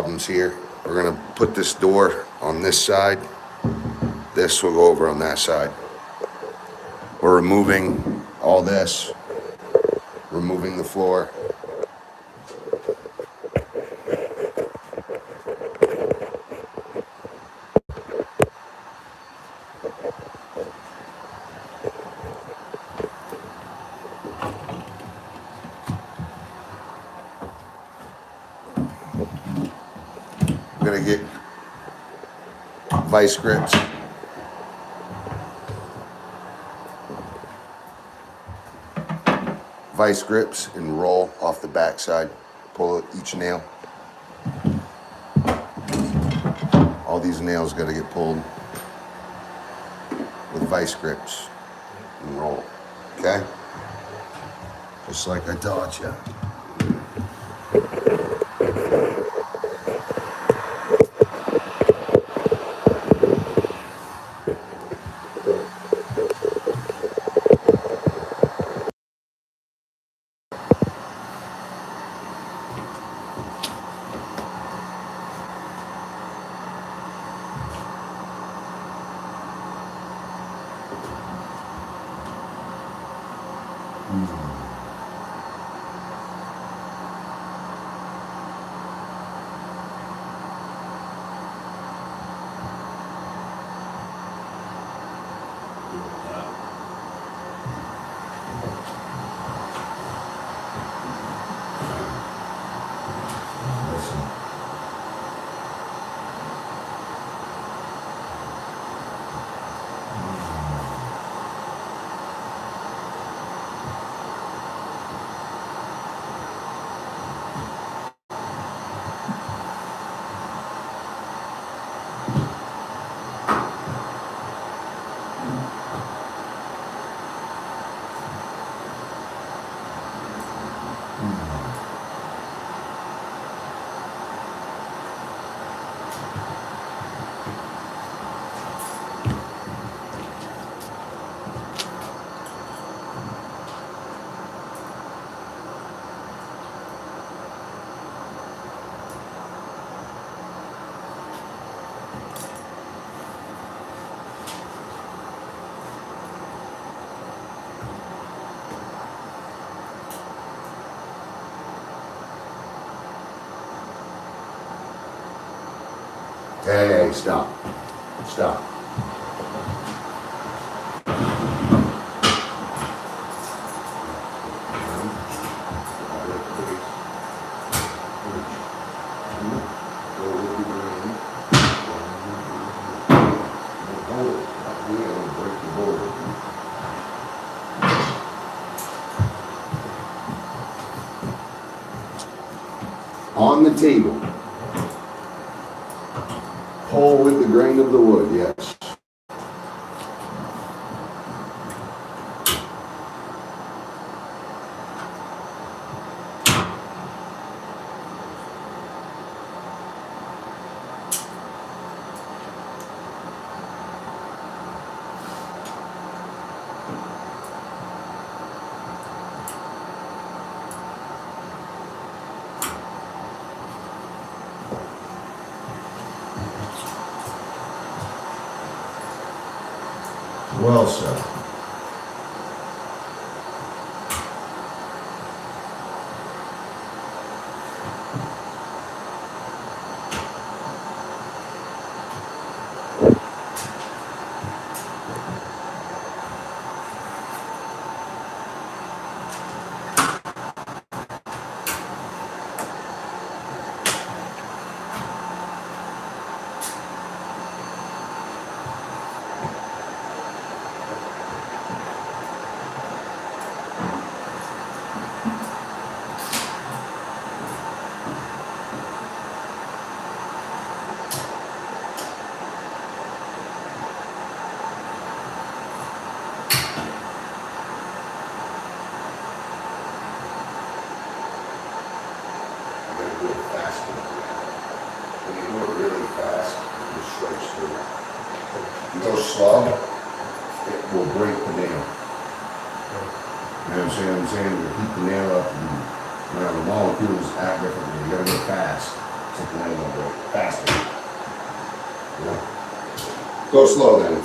problems here. We're gonna put this door on this side. This will go over on that side. We're removing all this, removing the floor. I'm gonna get vice grips. Vice grips and roll off the back side. Pull each nail. All these nails gotta get pulled with vice grips and roll. Okay? Just like I taught you. Hey, stop. Stop. On the table. Pull with the grain of the wood, yes. Well said. Slow, it will break the nail. You know what I'm saying? It'll heat the nail up, and the molecules act differently. You gotta go fast. Something I don't do. Faster. You know? Go slow then.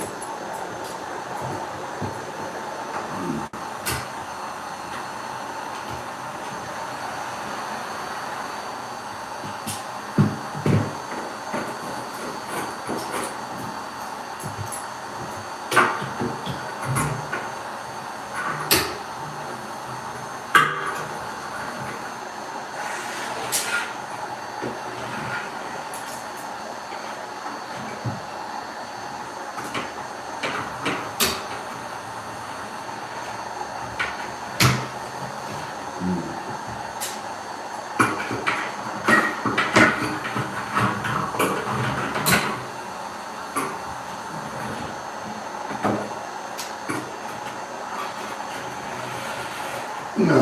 No.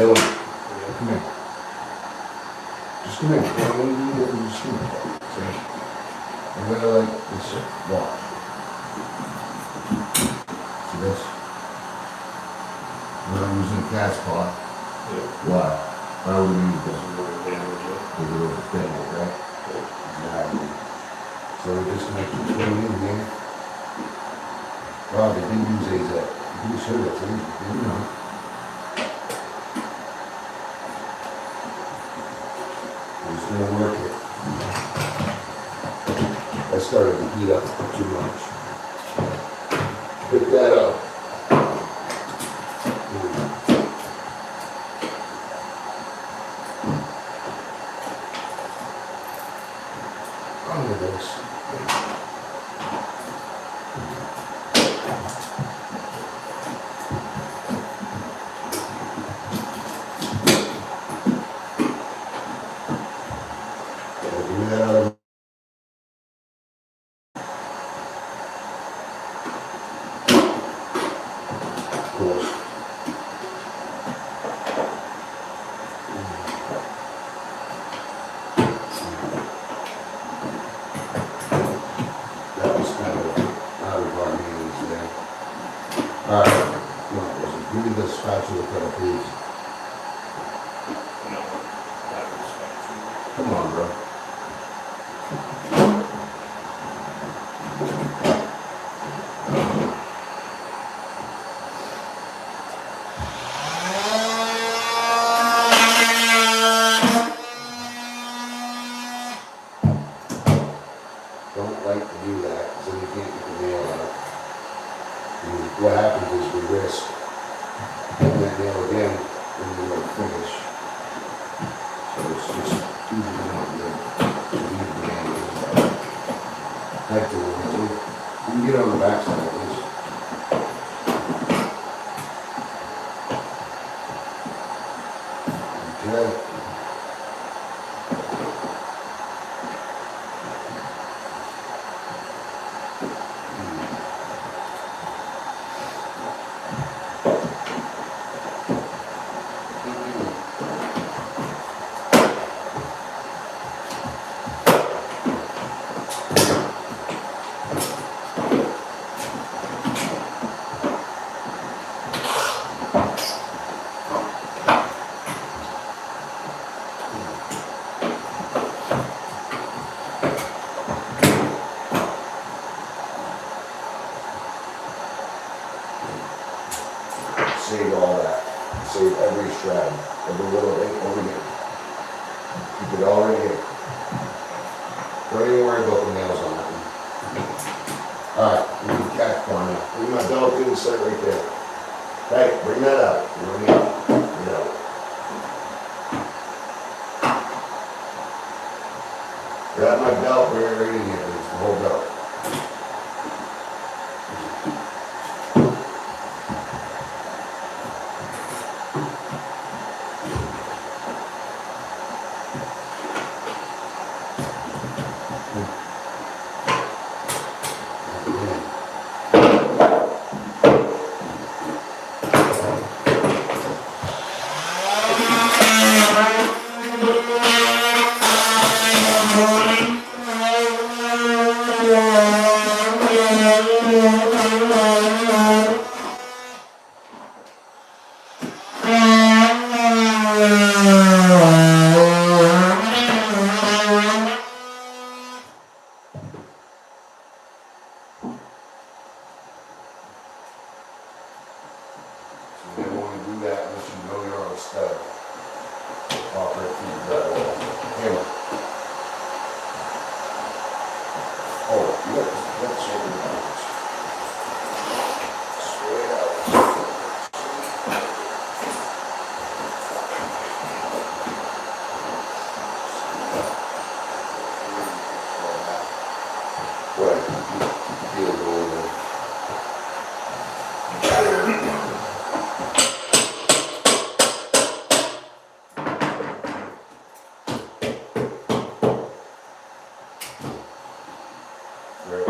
Dylan, come here. Just come here. What do you do? Just come here. See? I'm gonna like this. Watch. See this? When I'm using a cat's paw. Yeah. Why? Why would we use this? Because it was damage, right? Exactly. So we're just gonna keep going in here. Wow, they didn't use AZ. You should have, you know. Gonna work it. I started to heat up too much. Pick that up. Under this. Alright, no, give me the spatula cutter, please. No, that was spatula. Come on, bro. Don't like to do that, because then you can't get the nail out. And what happens is we risk hitting that nail again when we go to finish. So it's just usually not good to leave the nail. Head to one, too. You can get on the back side at least. Okay. Save all that. Save every shred, every little thing over here. Keep it all right here. Don't even worry about the nails on that one. Alright, we need cat corner. Bring my belt in and set it right there. Hey, bring that out. Bring it out. Bring it out. Grab my belt, bring it right in here. It's the whole belt. So you never want to do that unless you know you're on a stud. Operate through that wall. Hammer. Oh, you got the shoulder backwards. Straight out. Right. Feel it over there. Right.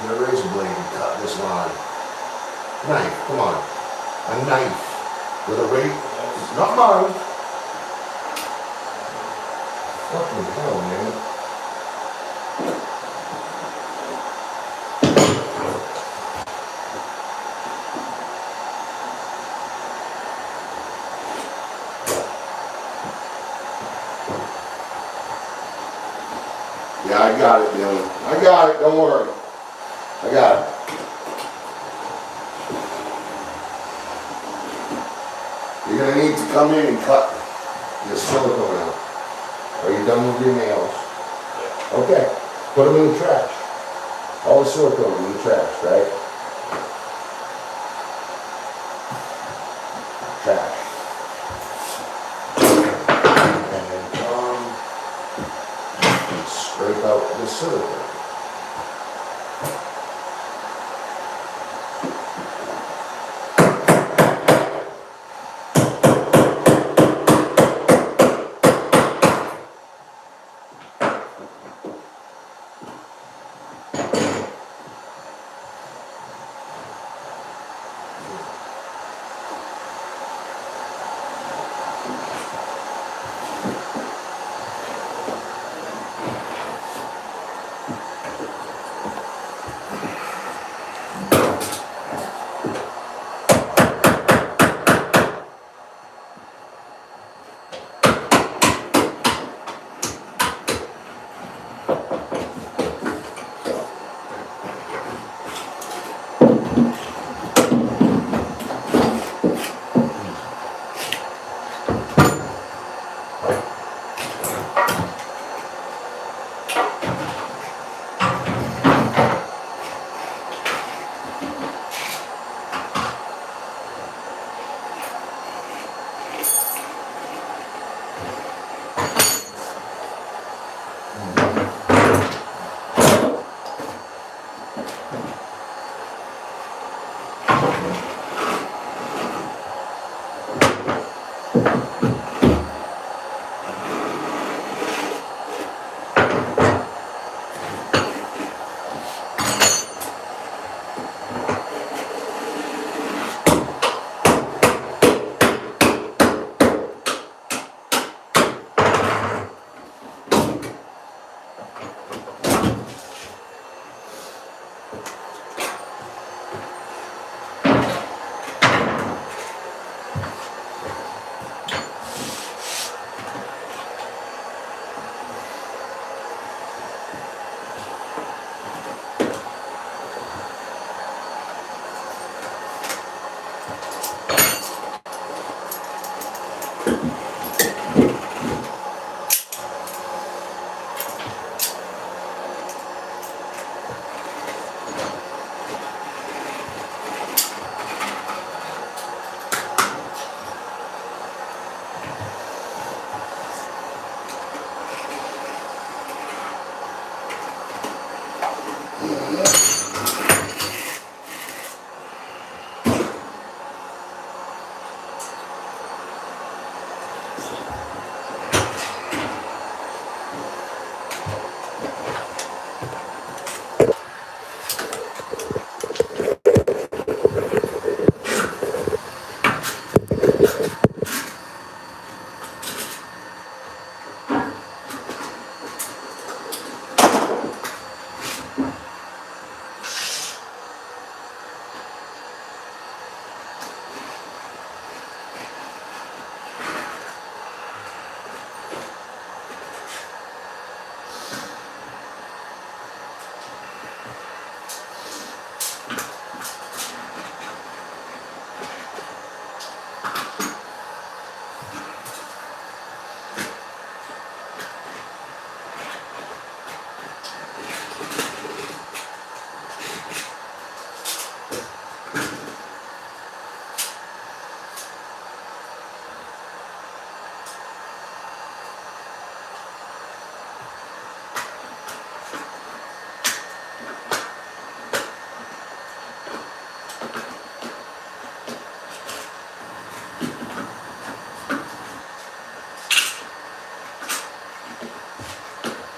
Get a razor blade and cut this line. Knife, come on. A knife with a razor. It's not mine. Fucking hell, man. Yeah, I got it, Dylan. I got it, don't worry. I got it. You're gonna need to come in and cut your silicone out. Are you done with your nails? Yeah. Okay, put them in the trash. All the silicone in the trash, right? Trash. And then come and scrape out the silicone.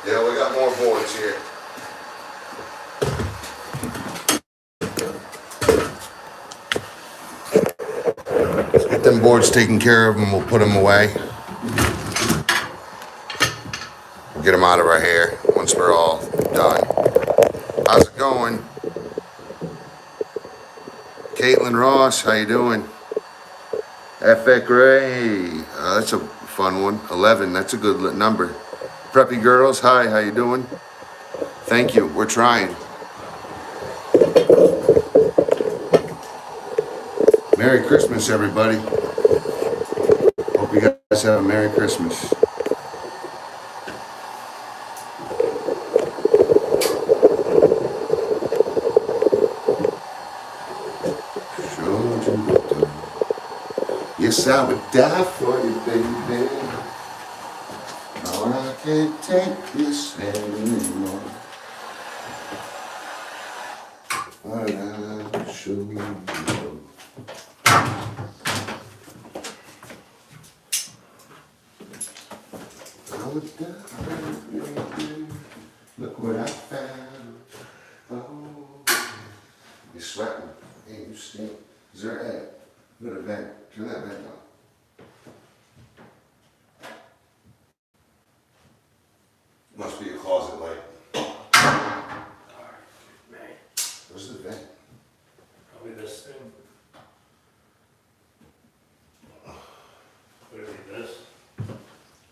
Yeah, we got more boards here. Let's get them boards taken care of and we'll put them away. We'll get them out of our hair once we're all done. How's it going? Caitlin Ross, how you doing? FX Ray, that's a fun one. 11, that's a good number. Preppy Girls, hi, how you doing? Thank you, we're trying. Merry Christmas, everybody. Hope you guys have a Merry Christmas. Yes, I would die for you, baby. Oh, I can't take this anymore. What I show you. I would die for you, baby. Look what I found. Oh, you're sweating. Hey, you stink. Is there a Got a vent. Turn that vent on. Must be a closet light. Where's the vent? Probably this thing. Could it be this?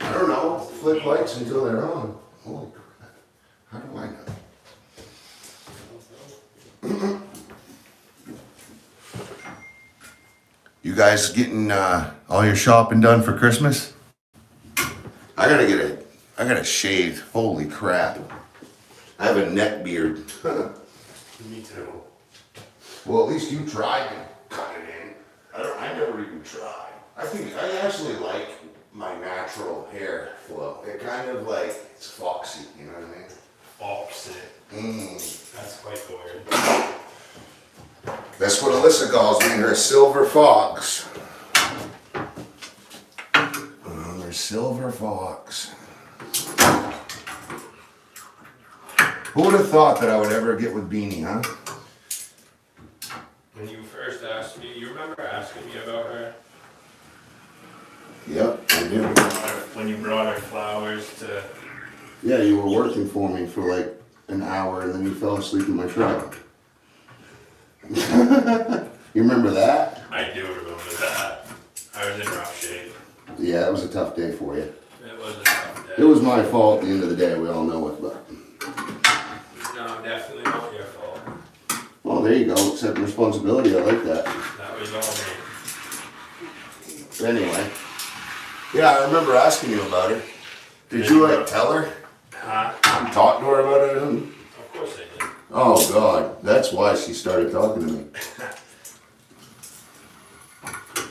I don't know. Flip lights until they're on. Holy crap. How do I know? You guys getting all your shopping done for Christmas? I gotta shave. Holy crap. I have a neck beard. Me too. Well, at least you tried to cut it in. I never even tried. I actually like my natural hair flow. It kind of like, it's foxy, you know what I mean? Foxy. That's quite the word. That's what Alyssa calls me, her silver fox. Her silver fox. Who would have thought that I would ever get with Beanie, huh? When you first asked me, you remember asking me about her? Yep, I do. When you brought her flowers to Yeah, you were working for me for like an hour and then you fell asleep in my truck. You remember that? I do remember that. I was in rough shape. Yeah, it was a tough day for you. It was a tough day. It was my fault at the end of the day, we all know it, but. No, definitely not your fault. Well, there you go, accept responsibility, I like that. That was all me. Anyway. Yeah, I remember asking you about her. Did you like tell her? Huh? Talk to her about it? Huh? Of course I did. Oh God, that's why she started talking to me.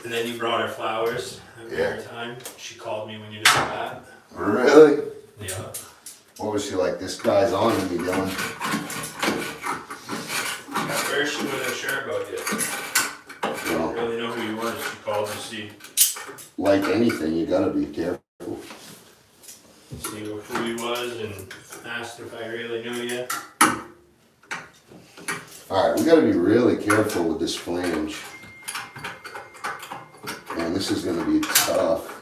And then you brought her flowers every Yeah. time. She called me when you did that. Really? Yeah. What was she like? This guy's on me, Dylan. At first she wasn't sure about you. I Well, didn't really know who you were. She called to see like anything, you gotta be careful. who he was and asked if I really knew you. Alright, we gotta be really careful with this flange. Man, this is gonna be tough.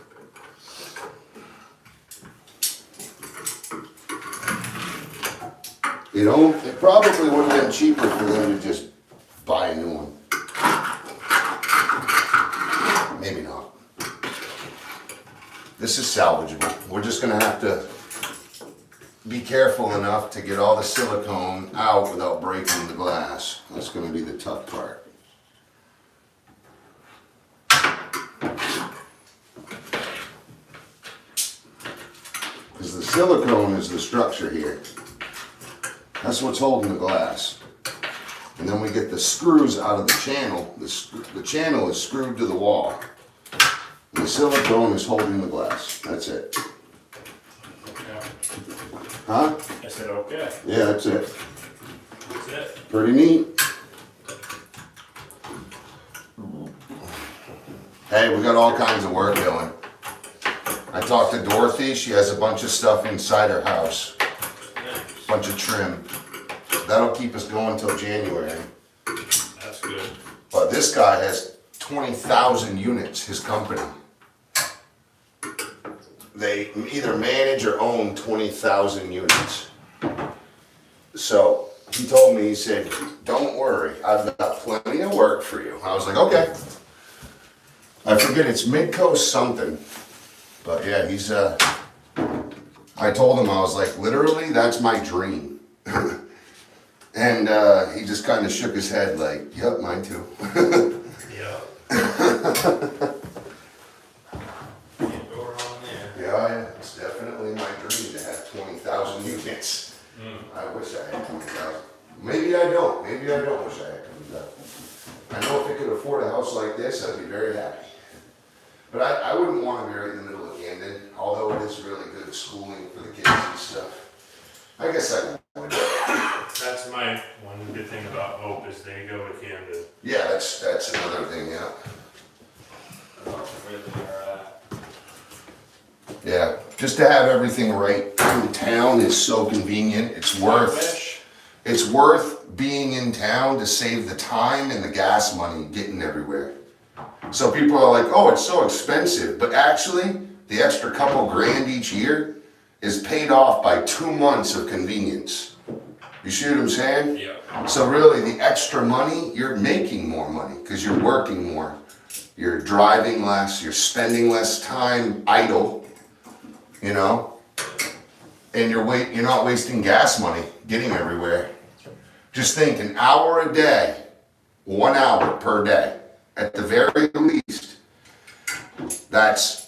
You know, it probably would have been cheaper for them to just buy a new one. Maybe not. This is salvageable. We're just gonna have to be careful enough to get all the silicone out without breaking the glass. That's gonna be the tough part. Because the silicone is the structure here. That's what's holding the glass. And then we get the screws out of the channel. The channel is screwed to the wall. The silicone is holding the glass. That's it. Okay. Huh? I said, okay. Yeah, that's it. That's it. Pretty neat. Hey, we got all kinds of work going. I talked to Dorothy. She has a bunch of stuff inside her house. Nice. Bunch of trim. That'll keep us going till January. That's good. But this guy has 20,000 units, his company. They either manage or own 20,000 units. So he told me, he said, don't worry, I've got plenty of work for you. I was like, okay. I forget, it's Midcoast something. But yeah, he's, I told him, I was like, literally, that's my dream. And he just kind of shook his head like, yep, mine too. Yeah. Can't go wrong there. Yeah, it's definitely my dream to have 20,000 units. I wish I had 20,000. Maybe I don't. Maybe I don't wish I had 20,000. I know if I could afford a house like this, I'd be very happy. But I wouldn't want to be right in the middle of Camden, although it is really good schooling for the kids and stuff. I guess I would. That's my one good thing about Hope is they go with Camden. Yeah, that's another thing, yeah. Where they are at. Yeah, just to have everything right in town is so convenient. It's worth being in town to save the time and the gas money getting everywhere. So people are like, oh, it's so expensive. But actually, the extra couple grand each year is paid off by 2 months of convenience. You see what I'm saying? Yeah. So really, the extra money, you're making more money because you're working more. You're driving less, you're spending less time idle, you know? And you're not wasting gas money getting everywhere. Just think, an hour a day, 1 hour per day, at the very least, that's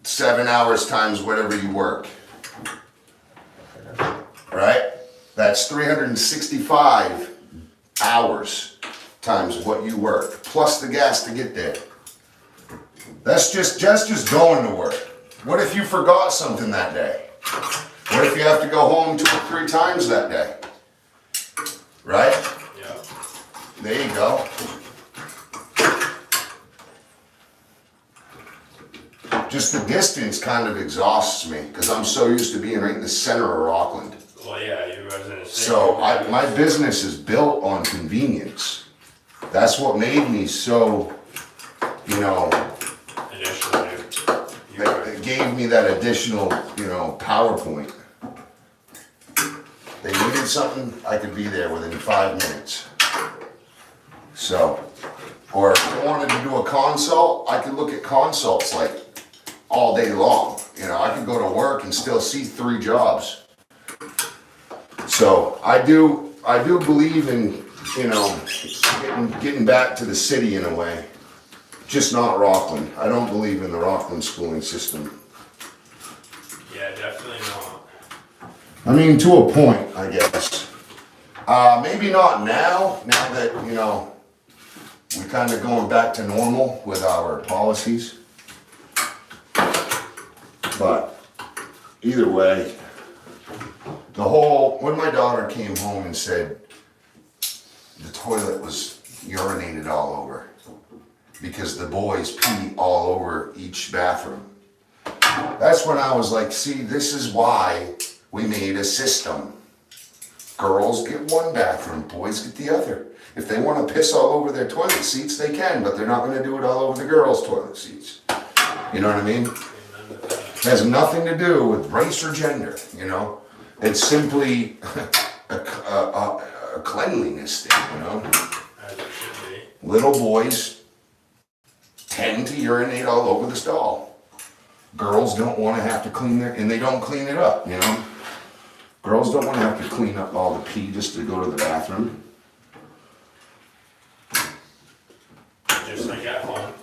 7 hours times whatever you work. Right? That's 365 hours times what you work, plus the gas to get there. That's just going to work. What if you forgot something that day? What if you have to go home 2 or 3 times that day? Right? Yeah. There you go. Just the distance kind of exhausts me because I'm so used to being right in the center of Rockland. Well, yeah, you was in the same. So my business is built on convenience. That's what made me so, you know, Initially, you were it gave me that additional, PowerPoint. They needed something, I could be there within 5 minutes. So, or if I wanted to do a consult, I could look at consults like all day long. I could go to work and still see 3 jobs. So I do believe in, getting back to the city in a way. Just not Rockland. I don't believe in the Rockland schooling system. Yeah, definitely not. I mean, to a point, I guess. Maybe not now that, we're kind of going back to normal with our policies. But either way, when my daughter came home and said the toilet was urinated all over because the boys pee all over each bathroom, that's when I was like, see, this is why we made a system. Girls get one bathroom, boys get the other. If they want to piss all over their toilet seats, they can, but they're not going to do it all over the girls' toilet seats. You know what I mean? It has nothing to do with race or gender, It's simply a cleanliness thing, As it should be. Little boys tend to urinate all over the stall. Girls don't want to have to clean and they don't clean it up, Girls don't want to have to clean up all the pee just to go to the bathroom. Just like at home.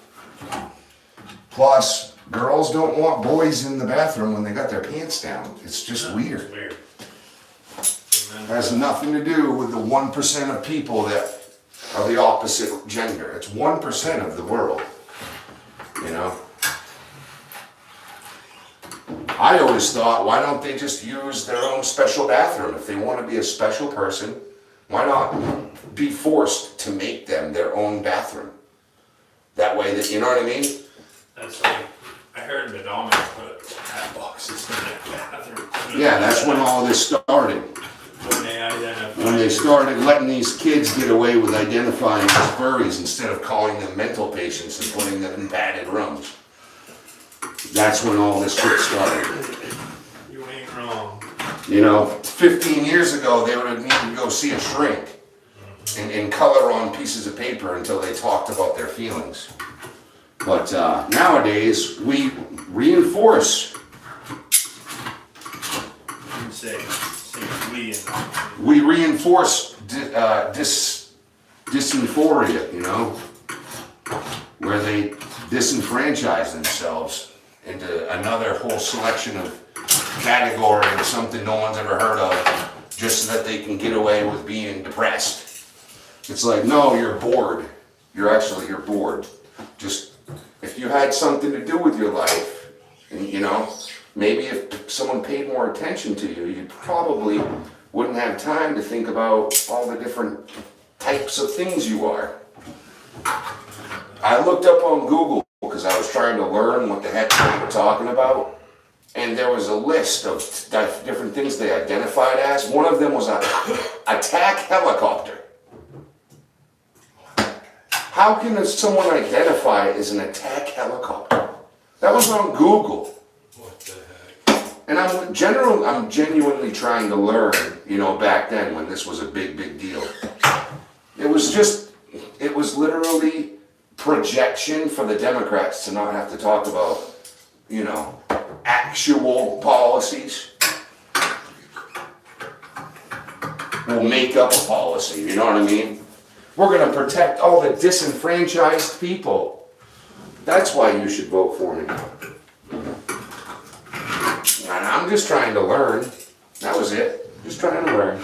Plus, girls don't want boys in the bathroom when they got their pants down. It's just It's weird. weird. It has nothing to do with the 1% of people that are the opposite gender. It's 1% of the world, I always thought, why don't they just use their own special bathroom? If they want to be a special person, why not be forced to make them their own bathroom? That way that, you know what I mean? That's like, I heard Madonna put cat boxes in their bathroom. Yeah, that's when all this started. When they started letting these kids get away with identifying as furries instead of calling them mental patients and putting them in padded rooms. That's when all this shit started. You ain't wrong. 15 years ago, they would have needed to go see a shrink and color on pieces of paper until they talked about their feelings. But nowadays, we reinforce. You say we and not. We reinforce dysphoria, where they disenfranchise themselves into another whole selection of category of something no one's ever heard of, just so that they can get away with being depressed. It's like, no, you're bored. You're bored. Just, if you had something to do with your life, and maybe if someone paid more attention to you, you probably wouldn't have time to think about all the different types of things you are. I looked up on Google because I was trying to learn what the heck they were talking about, and there was a list of different things they identified as. One of them was an attack helicopter. How can someone identify as an attack helicopter? That was on Google. What the heck? And I'm genuinely trying to learn, back then when this was a big deal. It was literally projection for the Democrats to not have to talk about, actual policies. We'll make up a policy, you know what I mean? We're going to protect all the disenfranchised people. That's why you should vote for me. And I'm just trying to learn. That was it. Just trying to learn.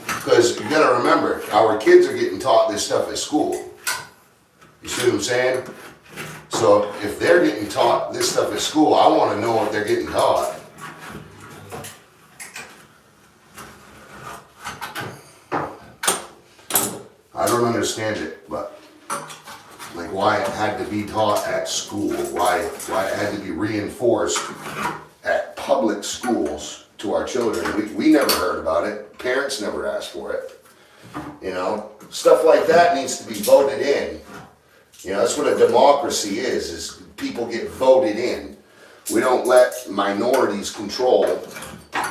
Because you gotta remember, our kids are getting taught this stuff at school. You see what I'm saying? So if they're getting taught this stuff at school, I want to know what they're getting taught. I don't understand it, but like why it had to be taught at school, why it had to be reinforced at public schools to our children. We never heard about it. Parents never asked for it. Stuff like that needs to be voted in You know, that's what a democracy is people get voted in. We don't let minorities control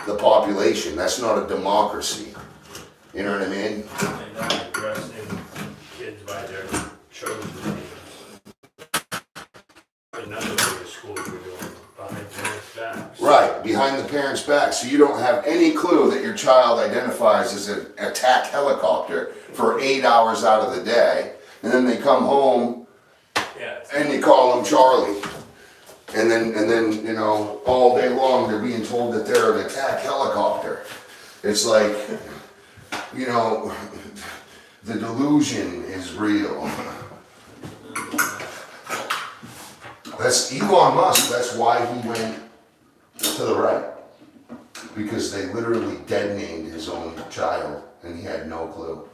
the population. That's not a democracy. You know what I mean? And not addressing kids by their chosen names. Another way the schools were doing, behind parents' backs. Right, behind the parents' back. So you don't have any clue that your child identifies as an attack helicopter for 8 hours out of the day. And then they come home Yeah. and you call them Charlie. And then, you know, all day long they're being told that they're an attack helicopter. It's like, you know, the delusion is real. That's Elon Musk, that's why he went to the right. Because they literally dead named his own child and he had no clue.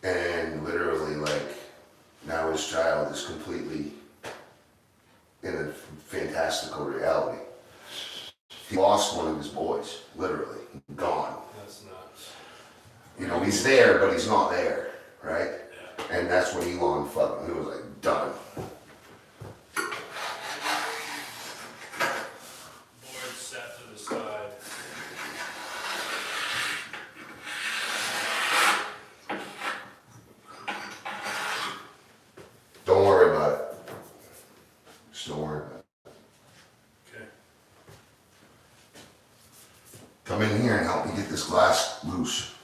And literally, like, now his child is completely in a fantastical reality. He lost one of his boys, literally, gone. That's nuts. You know, he's there, but he's not there, right? Yeah. And that's when Elon fucking, he was like, done. Board set to the side. Don't worry about it. Just don't worry about it. Okay. Come in here and help me get this glass loose.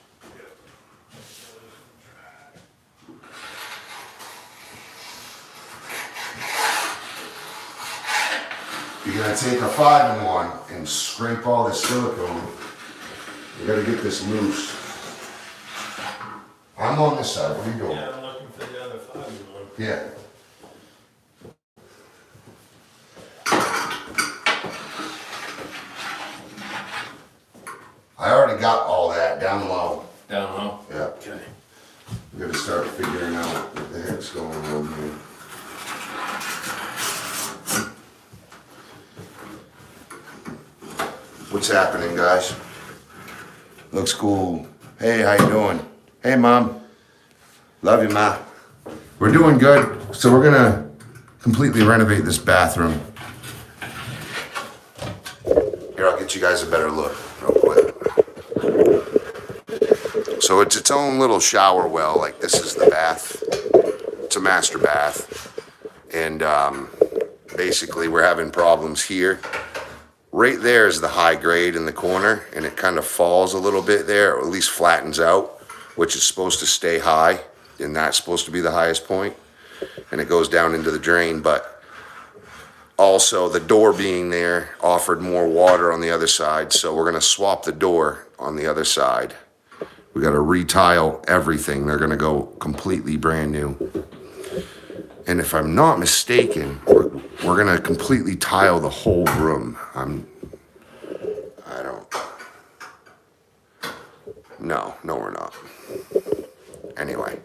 You're gonna take a 5-in-1 and scrape all this silicone. You gotta get this loose. I'm on this side, what are you doing? Yeah, I'm looking for the other 5-in-1. Yeah. I already got all that down low. Down low? Yeah. Okay. We gotta start figuring out what the heck's going on here. What's happening, guys? Looks cool. Hey, how you doing? Hey, Mom. Love you, Ma. We're doing good. So we're gonna completely renovate this bathroom. Here, I'll get you guys a better look real quick. So it's its own little shower well. Like, this is the bath. It's a master bath. And basically we're having problems here. Right there is the high grade in the corner, and it kind of falls a little bit there, or at least flattens out, which is supposed to stay high, and that's supposed to be the highest point, and it goes down into the drain. But also the door being there offered more water on the other side, so we're gonna swap the door on the other side. We gotta retile everything. They're gonna go completely brand new. And if I'm not mistaken, we're gonna completely tile the whole room. No, we're not. Anyway,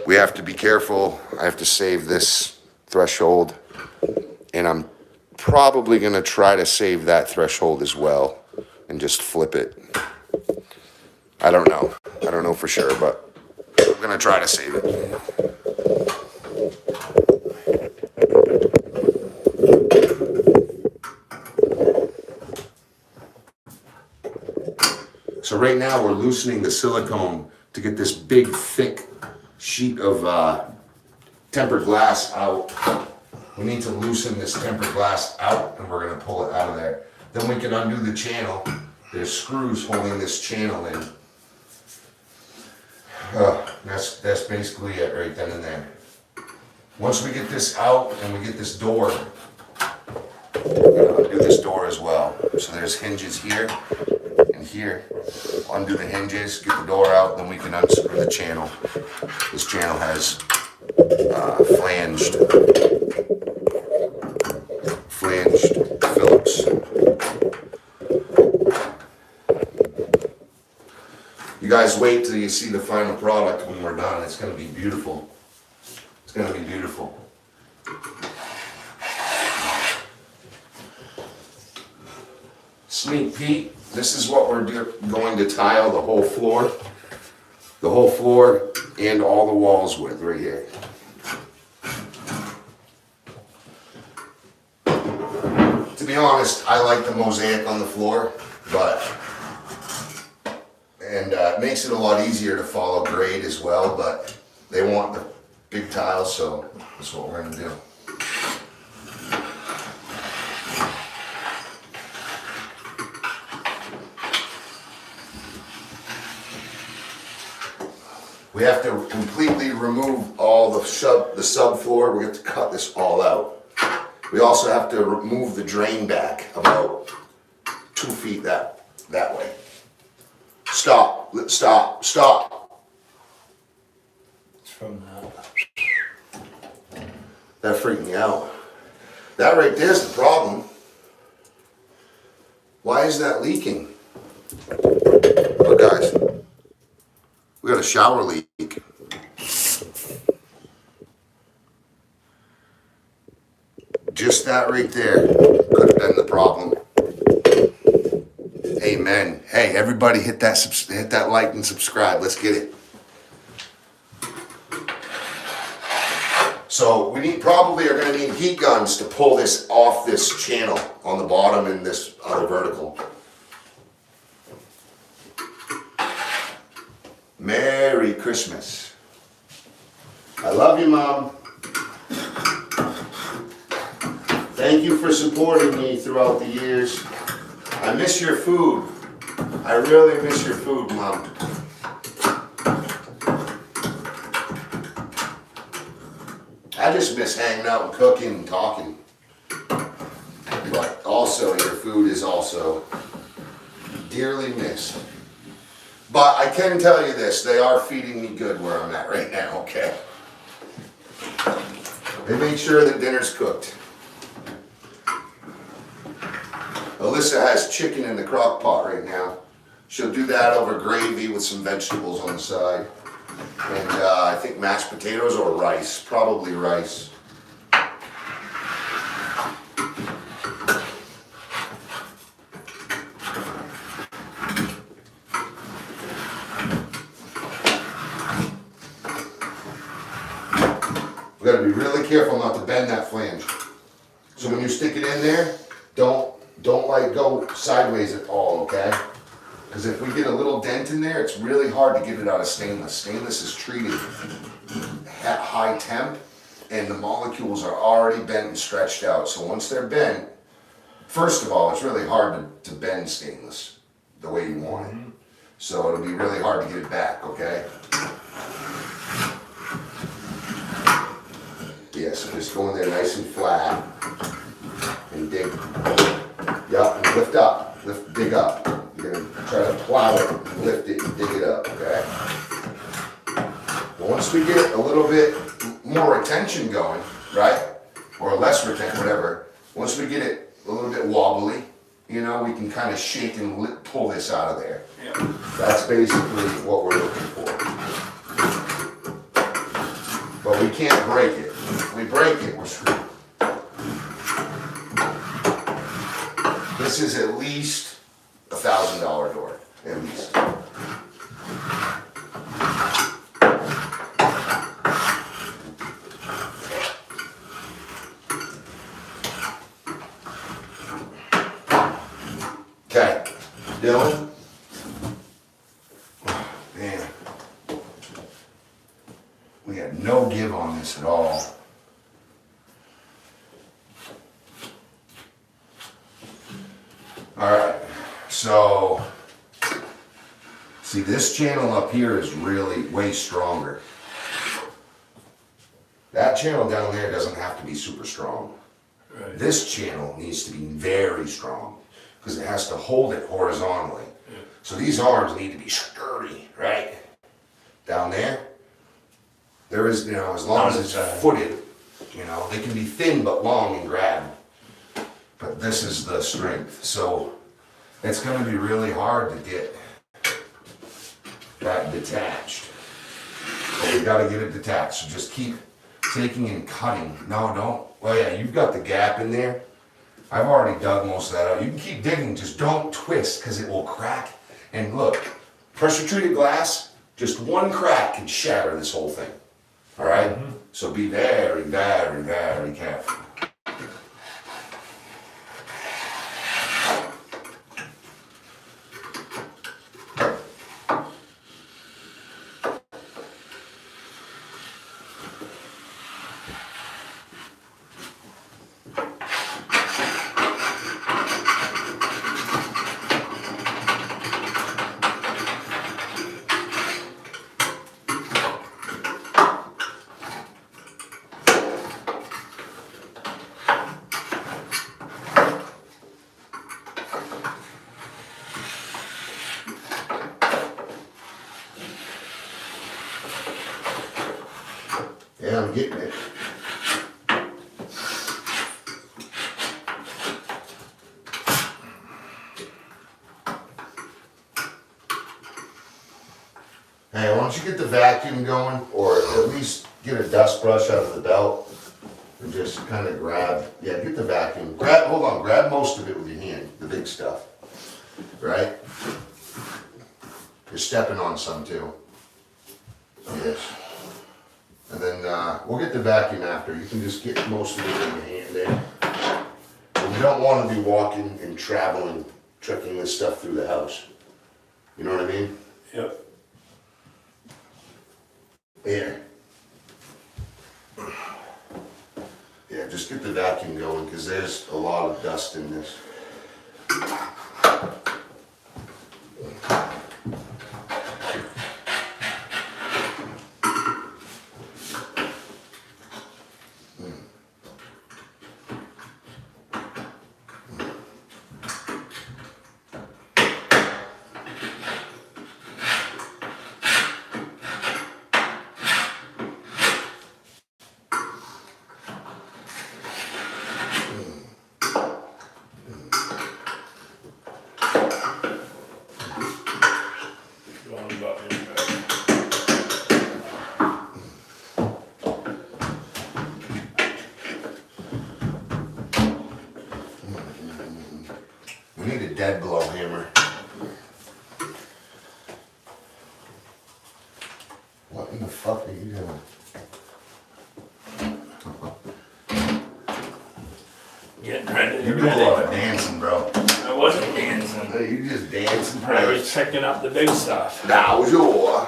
we have to be careful. I have to save this threshold, and I'm probably gonna try to save that threshold as well and just flip it. I don't know for sure, but I'm gonna try to save it. So right now we're loosening the silicone to get this big thick sheet of tempered glass out. We need to loosen this tempered glass out, and we're gonna pull it out of there. Then we can undo the channel. There's screws holding this channel in. That's basically it right then and there. Once we get this out and we get this door, we're gonna undo this door as well. So there's hinges here and here. Undo the hinges, get the door out, then we can unscrew the channel. This channel has flanged Phillips. You guys wait till you see the final product when we're done. It's gonna be beautiful. It's gonna be beautiful. Sneak peek. This is what we're going to tile the whole floor. The whole floor and all the walls with right here. To be honest, I like the mosaic on the floor, and it makes it a lot easier to follow grade as well, but they want the big tiles, so that's what we're gonna do. We have to completely remove all the subfloor. We have to cut this all out. We also have to remove the drain back about 2 feet that way. Stop, stop, stop. It's from that. That freaked me out. That right there's the problem. Why is that leaking? Look guys, we got a shower leak. Just that right there could have been the problem. Amen. Hey, everybody hit that like and subscribe. Let's get it. So we probably are going to need heat guns to pull this off this channel on the bottom and this other vertical. Merry Christmas. I love you, Mom. Thank you for supporting me throughout the years. I miss your food. I really miss your food, Mom. I just miss hanging out and cooking and talking. But also, your food is also dearly missed. But I can tell you this, they are feeding me good where I'm at right now, okay? They make sure that dinner's cooked. Alyssa has chicken in the crock pot right now. She'll do that over gravy with some vegetables on the side. And I think mashed potatoes or rice, probably rice. We gotta be really careful not to bend that flange. So when you stick it in there, don't like go sideways at all, okay? Because if we get a little dent in there, it's really hard to get it out of stainless. Stainless is treated at high temp, and the molecules are already bent and stretched out. So once they're bent, first of all, it's really hard to bend stainless the way you want it. So it'll be really hard to get it back, okay? Yeah, so just go in there nice and flat and dig. Yeah, and lift up, dig up. You're gonna try to plow it, and lift it, and dig it up, okay? Once we get a little bit more retention going, right? Or less retention, whatever. Once we get it a little bit wobbly, you know, we can kind of shake and pull this out of there. Yeah. That's basically what we're looking for. But we can't break it. If we break it, we're screwed. This is at least $1,000 door, at least. Okay, Dylan. Oh, man, we had no give on this at all. All right, so see, this channel up here is really way stronger. That channel down there doesn't have to be super strong. Right. This channel needs to be very strong because it has to hold it horizontally. Yeah. So these arms need to be sturdy, right? Down there, there is, you know, as long as it's footed, you know, they can be thin but long and grab. But this is the strength. So it's going to be really hard to get that detached. But we got to get it detached. So just keep taking and cutting. No, don't. Well, yeah, you've got the gap in there. I've already dug most of that out. You can keep digging. Just don't twist because it will crack. And look, pressure treated glass Just one crack can shatter this whole thing. All right? So be very, very, very careful. Yeah, I'm getting it. Hey, why don't you get the vacuum going, or at least get a dust brush out of the belt, and just kind of grab, yeah, get the vacuum. Hold on, grab most of it with your hand, the big stuff, right? You're stepping on some too. Yes. And then we'll get the vacuum after. You can just get most of it in your hand there. And we don't want to be walking and traveling, trekking this stuff through the house. You know what I mean? Yep. Yeah. Yeah, just get the vacuum going because there's a lot of dust in this. Go on about your back. We need a dead blow hammer. What in the fuck are you doing? Getting ready to You get do a lot of ready. dancing, bro. I wasn't dancing. Hey, you just dancing. I was checking up the big stuff. Now, sure.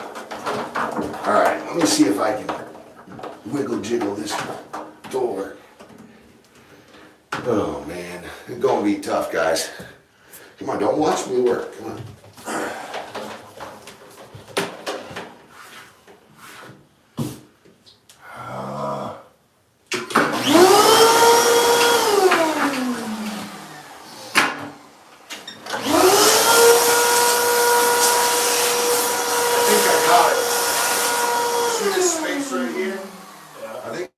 Alright, let me see if I can wiggle jiggle this door. Oh man, it's gonna be tough, guys. Come on, don't watch me work. Come on. I think I got it. See this space right here? Yeah. I think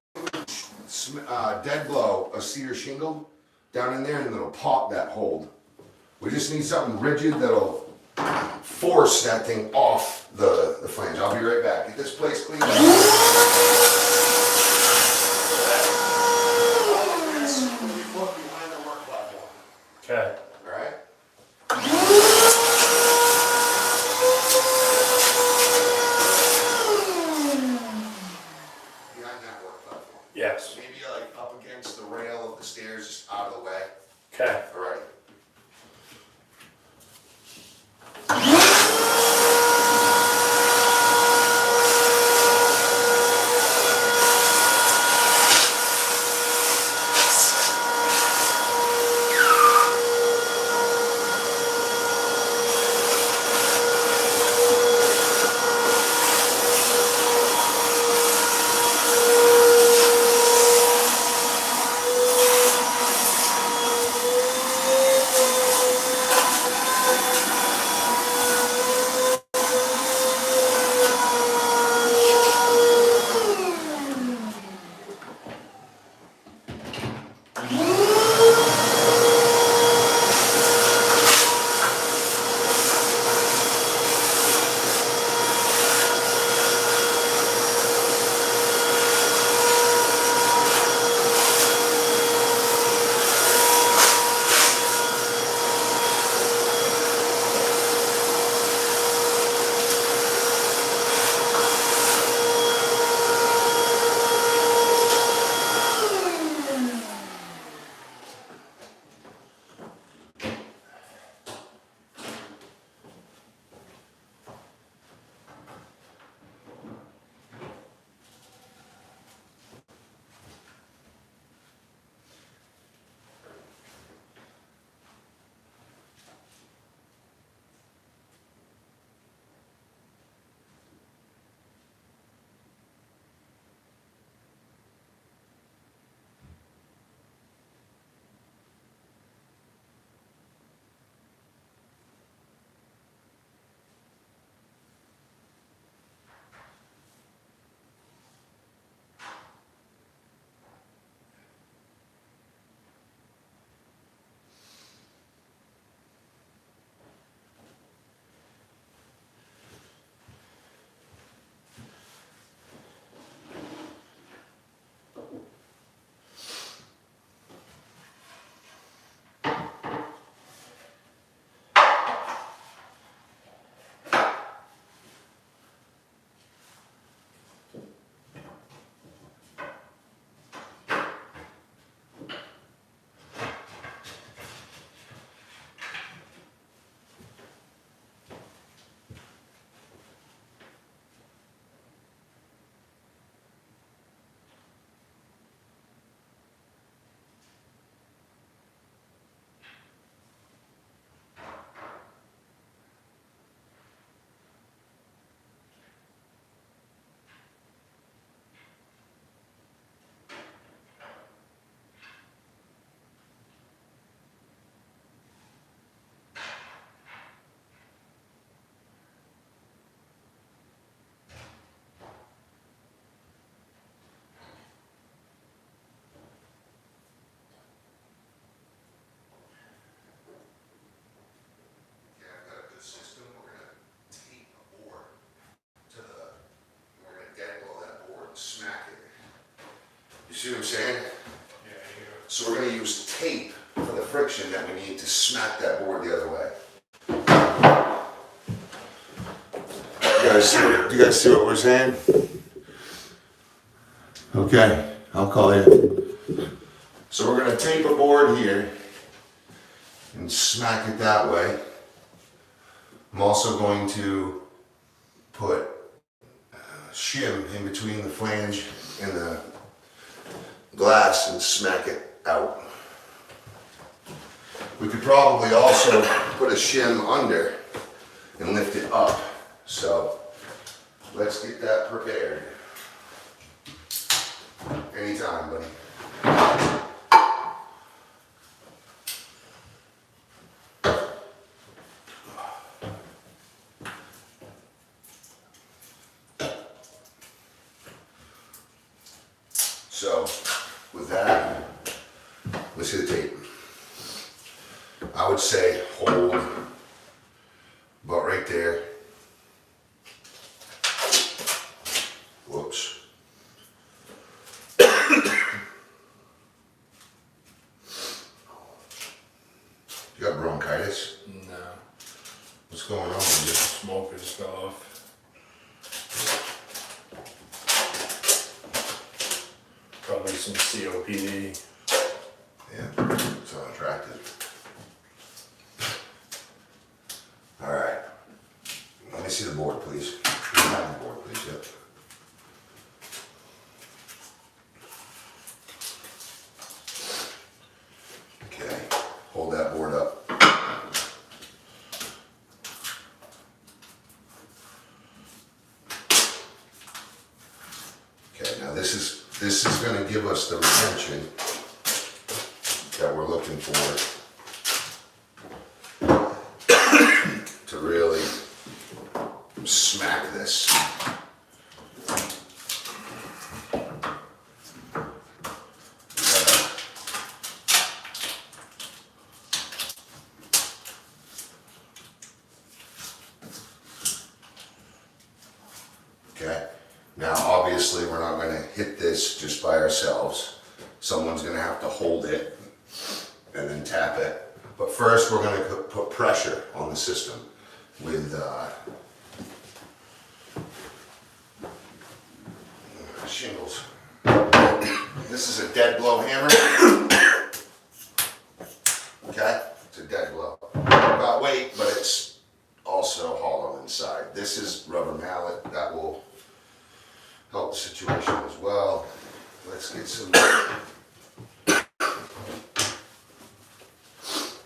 dead blow a cedar shingle down in there and it'll pop that hold. We just need something rigid that'll force that thing off the flange. I'll be right back. Get this place cleaned up. This will be put behind the work platform. Okay. Alright? Behind that work platform. Yes. Maybe like up against the rail of the stairs, just out of the way. Okay. Alright. see what I'm saying? Yeah, So we're gonna use tape for the friction that we need to smack that board the other way. Do you guys see what we're saying? Okay, I'll call you. So we're gonna tape a board here and smack it that way. I'm also going to put shim in between the flange and the glass and smack it out. We could probably also put a shim under and lift it up. So let's get that prepared. Anytime, buddy. So with that, let's see the tape. I would say hold about right there. Whoops. You got bronchitis? no. What's going on? Smoke and stuff. Probably some COPD. Yeah, it's unattractive. All right. Let me see the board, please. Can you have the board, please? Yep. Okay, hold that board up. Okay, now this is going to give us the retention that we're looking for to really smack this. Okay, now obviously we're not going to hit this just by ourselves. Someone's going to have to hold it and then tap it. But first we're going to put pressure on the system with shingles. This is a dead blow hammer. Okay, it's a dead blow. Got weight, but it's also hollow inside. This is rubber mallet. That will help the situation as well. Let's get some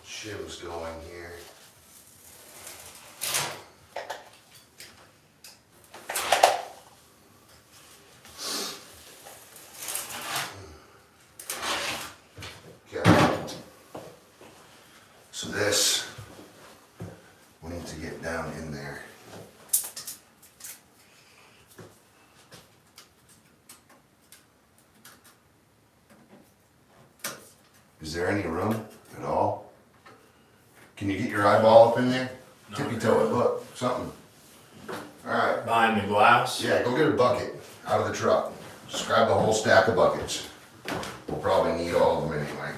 shims going here. Okay. So this, we need to get down in there. Is there any room at all? Can you get your eyeball up in there? No. Tippy toe it, look, something. All right, Behind the glass? yeah, go get a bucket out of the truck. Just grab the whole stack of buckets. We'll probably need all of them anyway.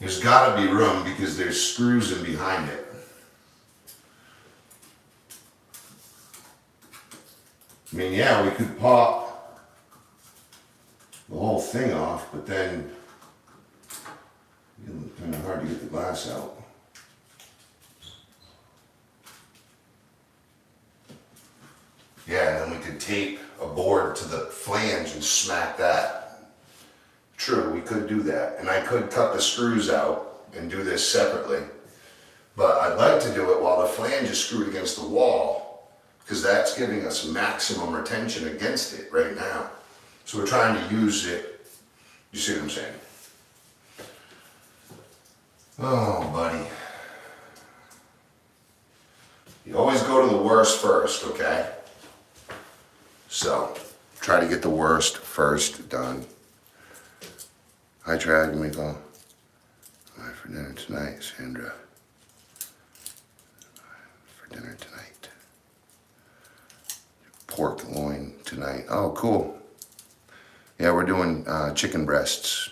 There's gotta be room because there's screws in behind it. I mean, yeah, we could pop the whole thing off, but then it's kind of hard to get the glass out. Yeah, and then we could tape a board to the flange and smack that. True, we could do that. And I could cut the screws out and do this separately. But I'd like to do it while the flange is screwed against the wall, because that's giving us maximum retention against it right now. So we're trying to use it. You see what I'm saying? Oh, buddy. You always go to the worst first, okay? So, try to get the worst first done. Hi, Trag, and we go. All right, for dinner tonight, Sandra. For dinner tonight. pork loin tonight. Oh, cool. Yeah, we're doing chicken breasts.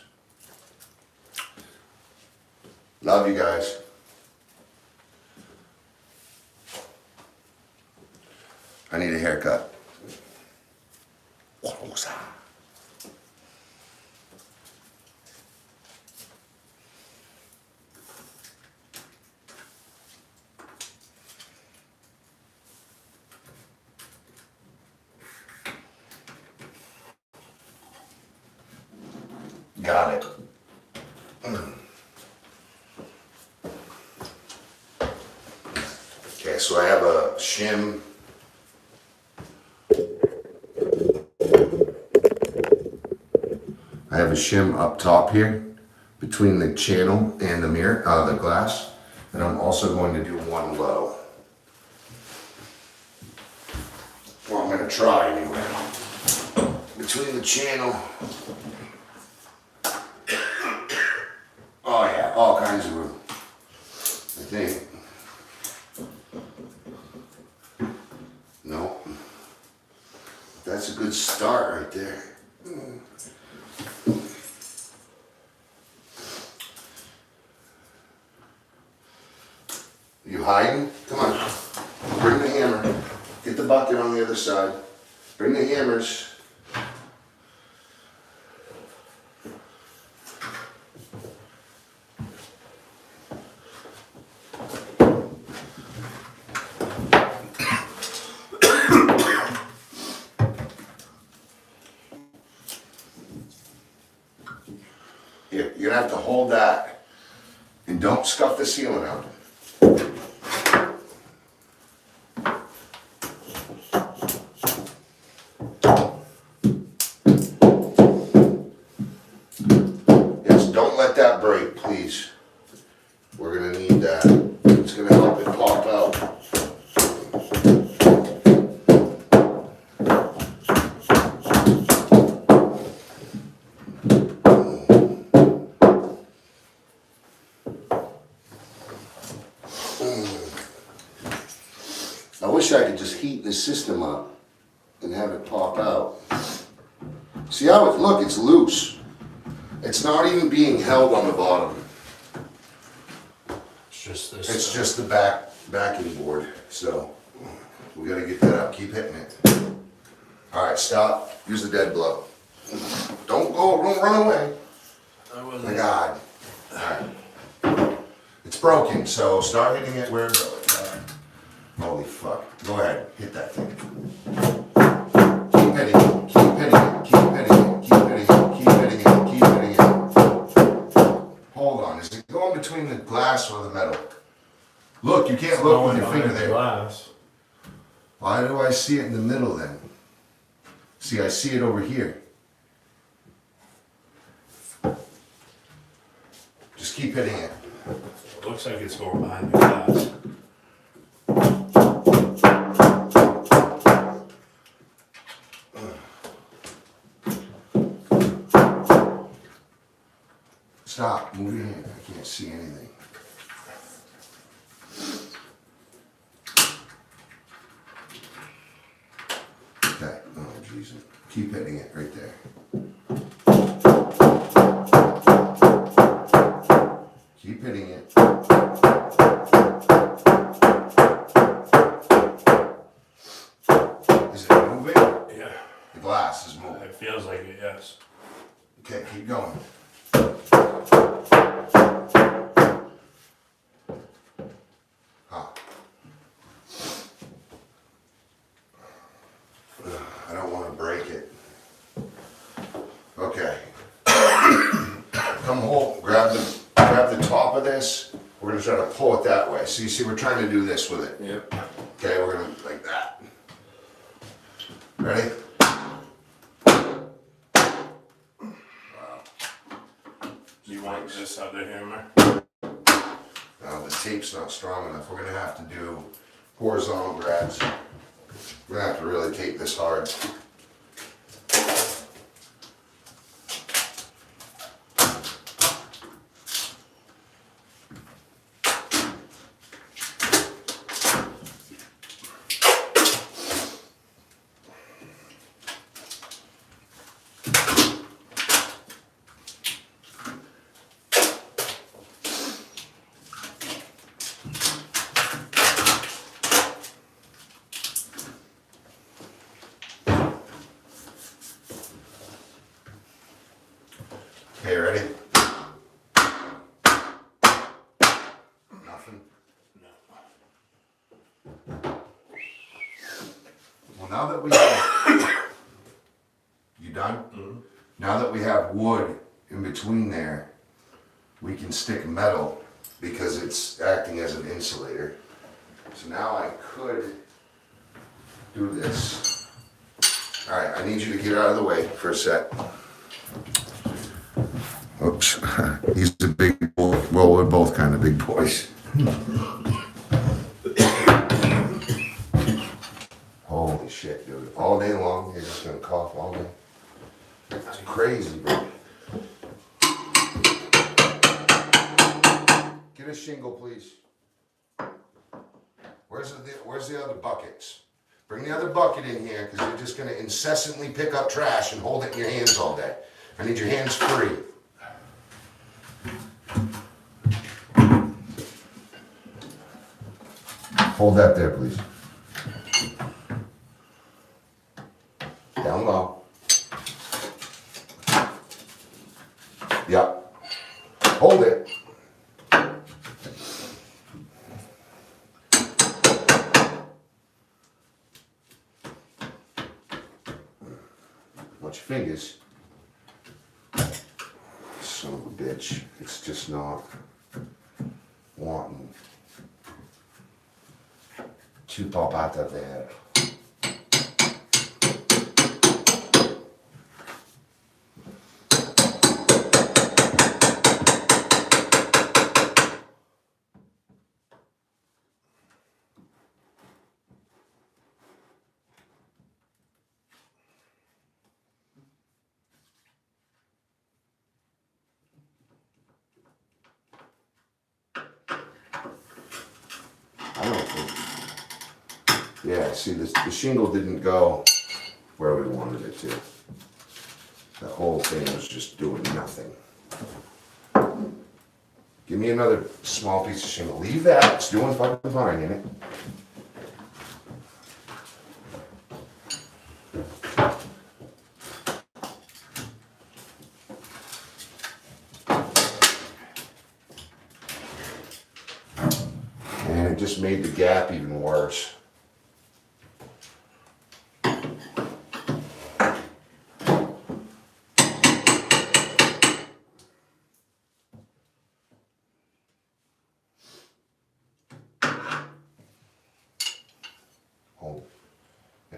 Love you guys. I need a haircut. Got it. Okay, so I have a shim. I have a shim up top here between the channel and the mirror, the glass, and I'm also going to do one low. Well, I'm going to try anyway. Between the channel. Oh yeah, all kinds of room. I think. No. That's a good start right there. You hiding? Come on. Bring the hammer. Get the bucket on the other side. Bring the hammers. Here, you're gonna have to hold that. And don't scuff the ceiling out. Yes, don't let that break, please. We're gonna need that. It's gonna help it pop out. I wish I could just heat this system up and have it pop out. See how it, look, it's loose. It's not even being held on the bottom. It's just this. It's just the backing board, so we gotta get that up, keep hitting it. All right, stop, use the dead blow. Don't run away. My God. All right. It's broken, so start hitting it where it broke. Holy fuck. Go ahead, hit that thing. Keep hitting it, keep hitting it, keep hitting it, keep hitting it, keep hitting it, keep hitting it. Hold on, is it going between the glass or the metal? Look, you can't look with your finger there. Glass. Why do I see it in the middle then? See, I see it over here. Just keep hitting it. It looks like it's going behind the glass. Stop, move your hand, I can't see anything. Okay, oh Jesus, keep hitting it right there. Keep hitting it. Is it moving? Yeah. The glass is moving. It feels like it, yes. Okay, keep going. I don't want to break it. Okay. Come hold, grab the top of this. We're gonna try to pull it that way. So you see, we're trying to do this with it. Yep. Okay, we're gonna like that. Ready? You want this other hammer? Now the tape's not strong enough. We're gonna have to do horizontal grabs. We're gonna have to really tape this hard. Okay, ready? Nothing? Well, now that we have... You done? Mm-hmm. Now that we have wood in between there, we can stick metal because it's acting as an insulator. So now I could do this. All right, I need you to get out of the way for a sec. Oops, he's a big boy. Well, we're both kind of big boys. Holy shit, dude. All day long, you're just gonna cough all day. That's crazy, bro. Get a shingle, please. Where's the other buckets? Bring the other bucket in here, because you're just gonna incessantly pick up trash and hold it in your hands all day. I need your hands free. Hold that there, please. Down low. Yep. Hold it. Watch your fingers. Son of a bitch. It's just not wanting to pop out of there. I don't think. Yeah, see, the shingle didn't go where we wanted it to. The whole thing was just doing nothing. Give me another small piece of shingle. Leave that, it's doing fucking fine, ain't it? And it just made the gap even worse.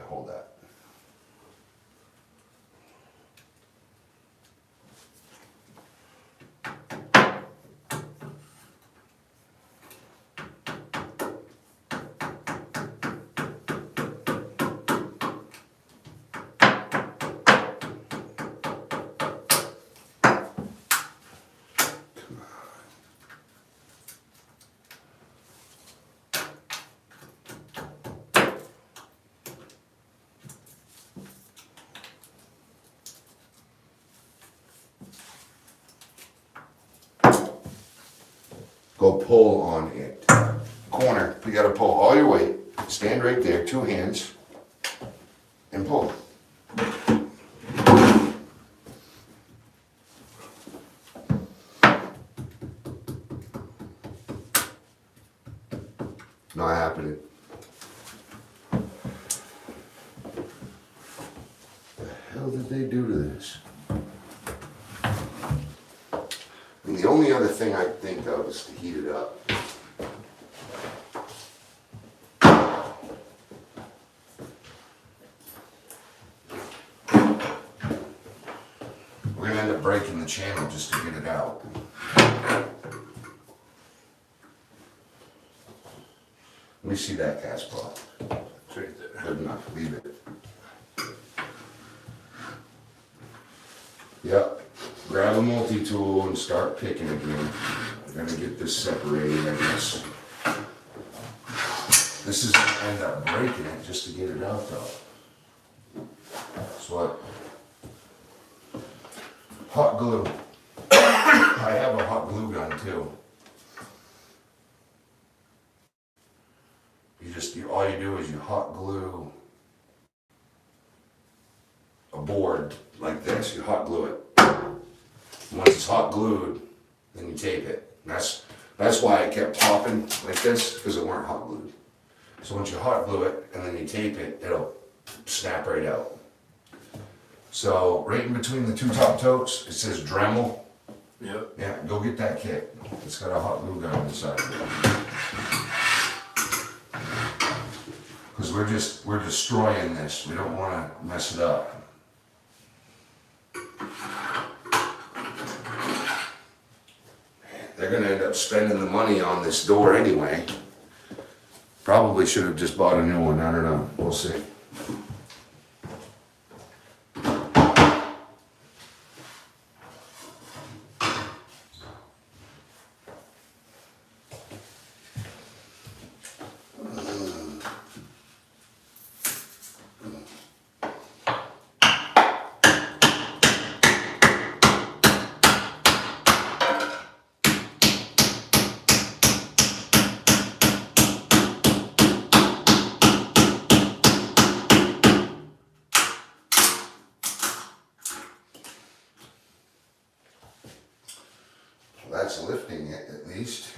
Hold that. Go pull on it. Corner, you gotta pull all your weight. Stand right there, 2 hands, and pull. Not happening. What the hell did they do to this? And the only other thing I think of is to heat it up. We're gonna end up breaking the channel just to get it out. Let me see that cast pot. It's right there. Good enough, leave it. Yep. Grab a multi-tool and start picking again. We're gonna get this separated, I guess. This is gonna end up breaking it just to get it out though. That's what. Hot glue. I have a hot glue gun too. All you do is you hot glue a board like this. You hot glue it. Once it's hot glued, then you tape it. And that's why it kept popping like this, because it weren't hot glued. So once you hot glue it and then you tape it, it'll snap right out. So right in between the two top totes, it says Dremel. Yep. Yeah, go get that kit. It's got a hot glue gun inside. Because we're destroying this. We don't want to mess it up. They're gonna end up spending the money on this door anyway. Probably should have just bought a new one. I don't know. We'll see. That's lifting it at least.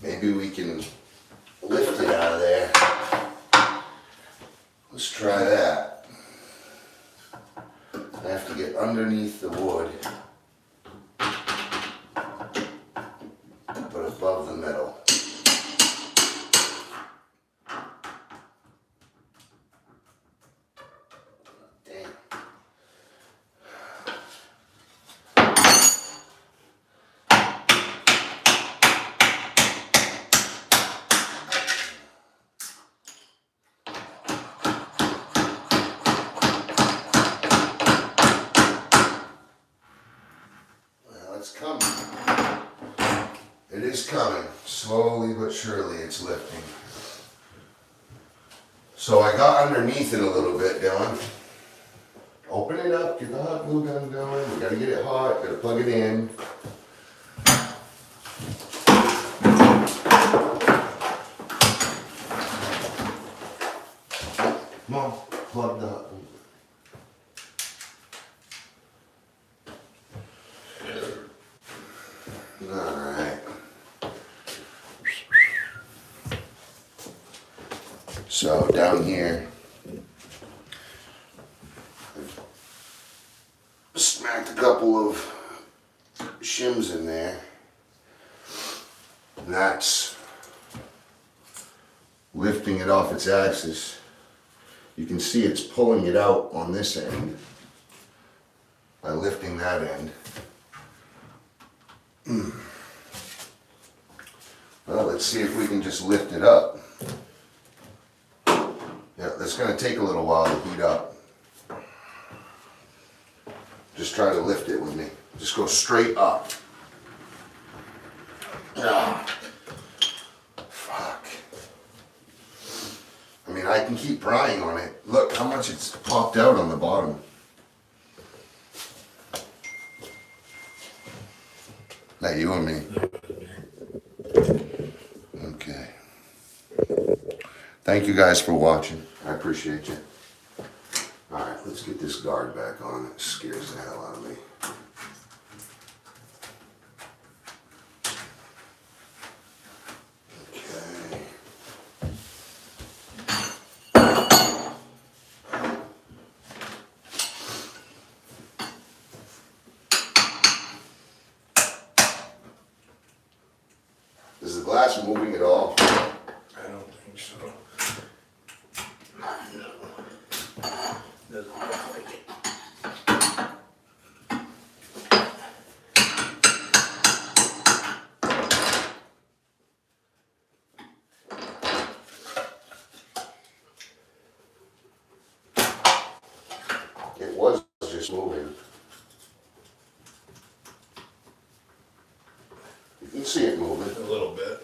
Maybe we can lift it out of there. Let's try that. I have to get underneath the wood, but above the metal. It's coming. It is coming. Slowly but surely it's lifting. So I got underneath it a little bit, Dylan. Open it up, get the hot glue gun going. We gotta get it hot, gotta plug it in. Come on, plug the hot glue. Alright. So down here, I've smacked a couple of shims in there. And that's lifting it off its axis. You can see it's pulling it out on this end by lifting that end. Well, let's see if we can just lift it up. Yeah, that's going to take a little while to heat up. Just try to lift it with me. Just go straight up. Ah, fuck. I mean, I can keep prying on it. Look how much it's popped out on the bottom. That you and me? Okay. Thank you guys for watching. I appreciate you. Alright, let's get this guard back on. It scares the hell out of me. Okay. Is the glass moving at all? I don't think so. Doesn't look like it. It was just moving. You can see it moving. A little bit.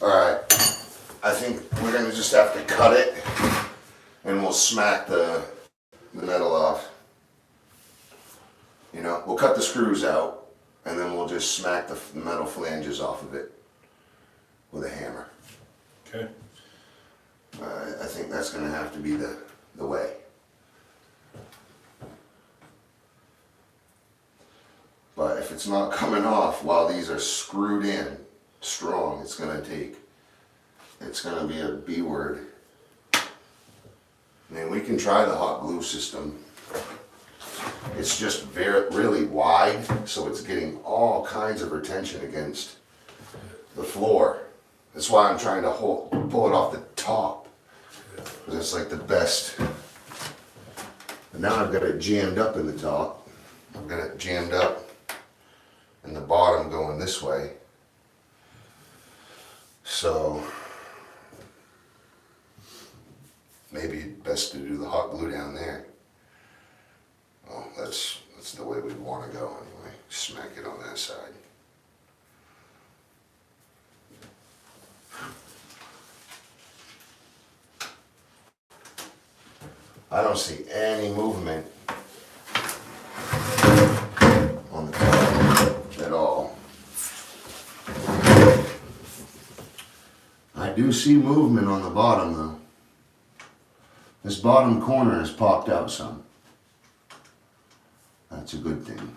Alright, I think we're gonna just have to cut it and we'll smack the metal off. You know, we'll cut the screws out and then we'll just smack the metal flanges off of it with a hammer. Okay. I think that's gonna have to be the way. But if it's not coming off while these are screwed in strong, it's gonna be a B word. I mean, we can try the hot glue system. It's just really wide, so it's getting all kinds of retention against the floor. That's why I'm trying to pull it off the top. Because it's like the best. And now I've got it jammed up in the top. I've got it jammed up in the bottom going this way. So maybe best to do the hot glue down there. Well, that's the way we'd want to go anyway. Smack it on that side. I don't see any movement on the top at all. I do see movement on the bottom though. This bottom corner has popped out some. That's a good thing.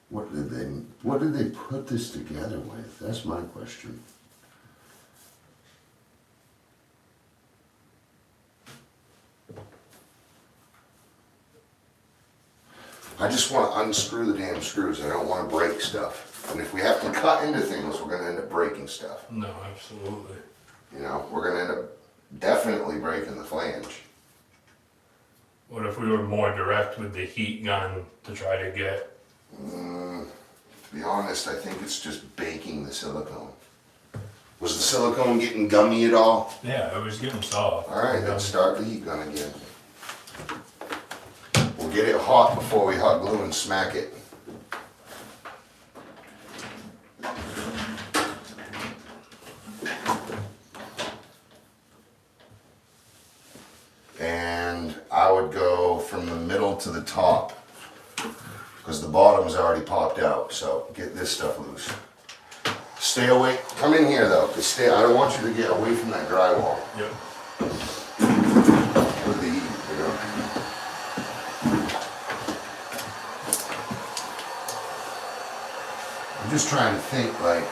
What did they put this together with? That's my question. I just want to unscrew the damn screws. I don't want to break stuff. And if we have to cut into things, we're going to end up breaking stuff. No, absolutely. You know, we're going to end up definitely breaking the flange. What if we were more direct with the heat gun to try to get? To be honest, I think it's just baking the silicone. Was the silicone getting gummy at all? Yeah, it was getting soft. Alright, then start the heat gun again. We'll get it hot before we hot glue and smack it. And I would go from the middle to the top because the bottom's already popped out, so get this stuff loose. Stay away, come in here though, because I don't want you to get away from that drywall. Yep. With the heat, you know. I'm just trying to think, like,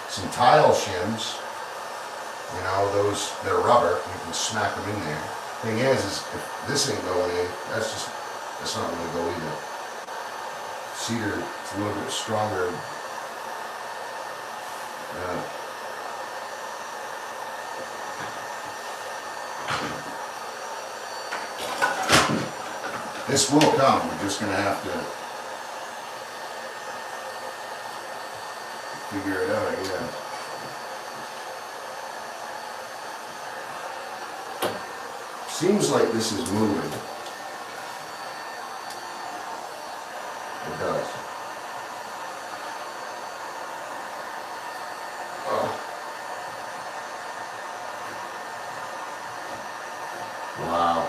some tile shims, you know, those, they're rubber, you can smack them in there. Thing is if this ain't going in, that's not gonna go either. Cedar, it's a little bit stronger. This will come, we're just gonna have to figure it out, yeah. Seems like this is moving. It does. Oh. Wow.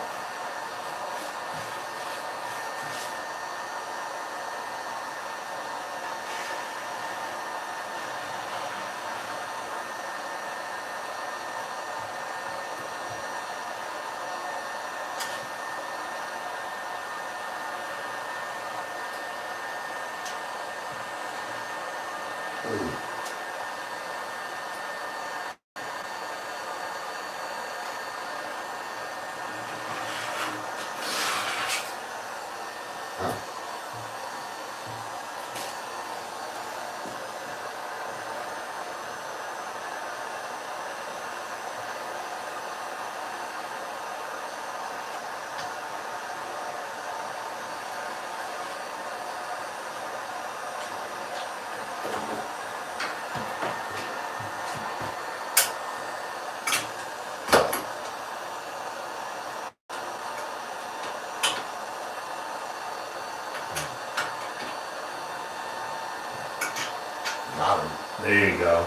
Got him. There you go.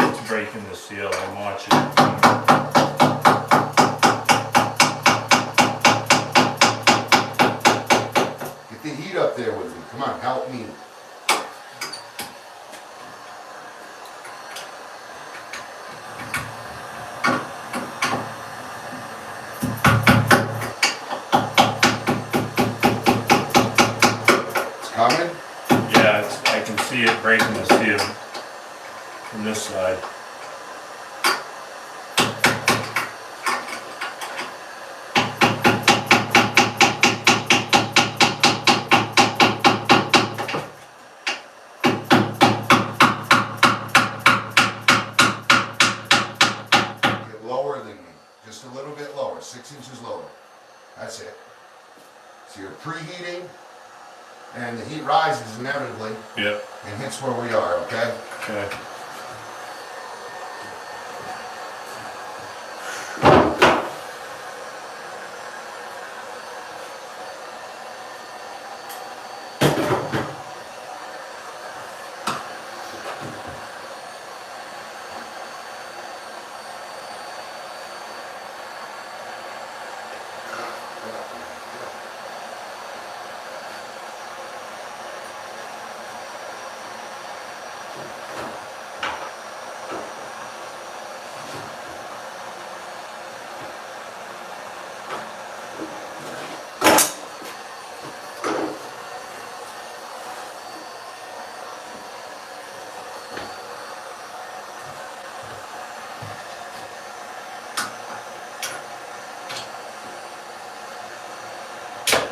It's breaking the seal. I'm watching it. Get the heat up there with me. Come on, help me. It's coming? Yeah, I can see it breaking the seal from this side. Get lower than me. Just a little bit lower. 6 inches lower. That's it. So you're preheating, and the heat rises inevitably Yep. and hits where we are, okay? Okay.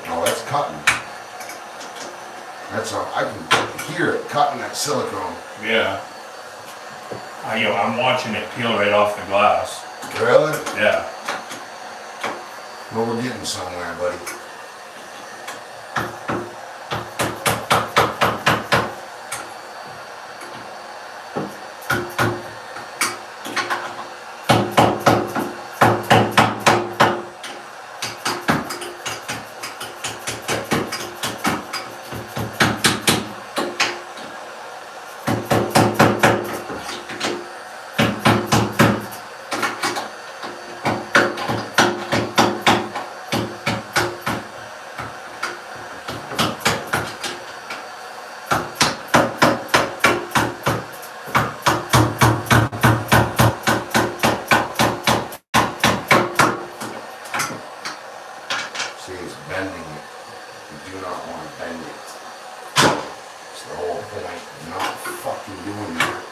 Oh, that's cutting. That's all. I can hear it cutting that silicone. Yeah. I'm watching it peel right off the glass. Really? Yeah. Well, we're getting somewhere, buddy. See, it's bending it. You do not want to bend it. It's the whole point of not fucking doing that.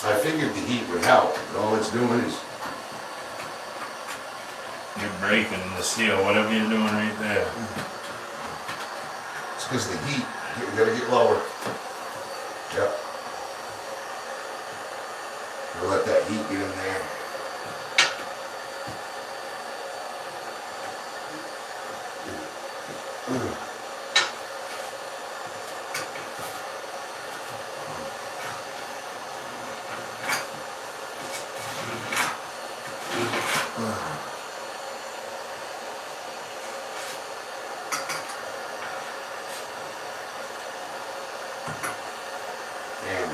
I figured the heat would help, but all it's doing is You're breaking the seal, whatever you're doing right there. it's because the heat. You gotta get lower. Yep. Gotta let that heat get in there. And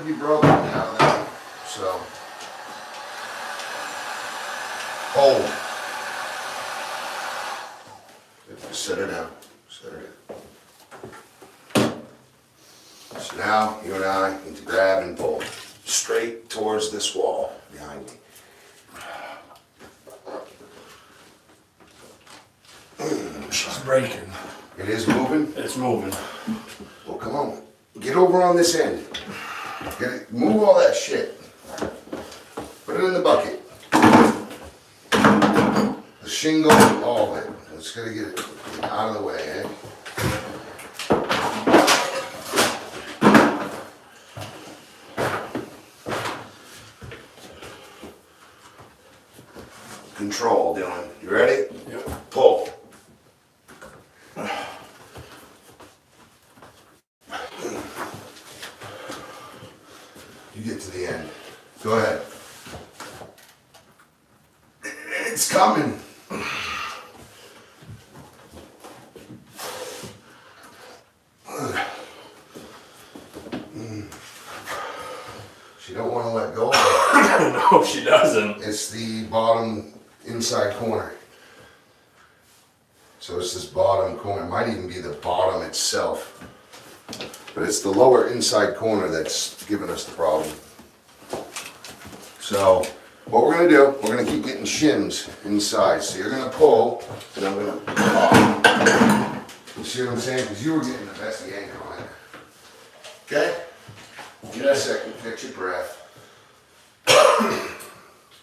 be broken now though, so. Hold. Set it down, set it down. So now you and I need to grab and pull straight towards this wall behind me. She's breaking. It is moving? It's moving. Well, come on. Get over on this end. Get it, move all that shit. Put it in the bucket. The shingle, all of it. Let's gotta get it out of the way, eh? Control, Dylan. You ready? Yep. Pull. You get to the end. Go ahead. It's coming. She don't want to let go of it. No, she doesn't. It's the bottom inside corner. So it's this bottom corner. It might even be the bottom itself. But it's the lower inside corner that's giving us the problem. So what we're gonna do, we're gonna keep getting shims inside. So you're gonna pull, and I'm gonna pop. You see what I'm saying? Because you were getting the best yank on it. Okay? Give me a second, catch your breath.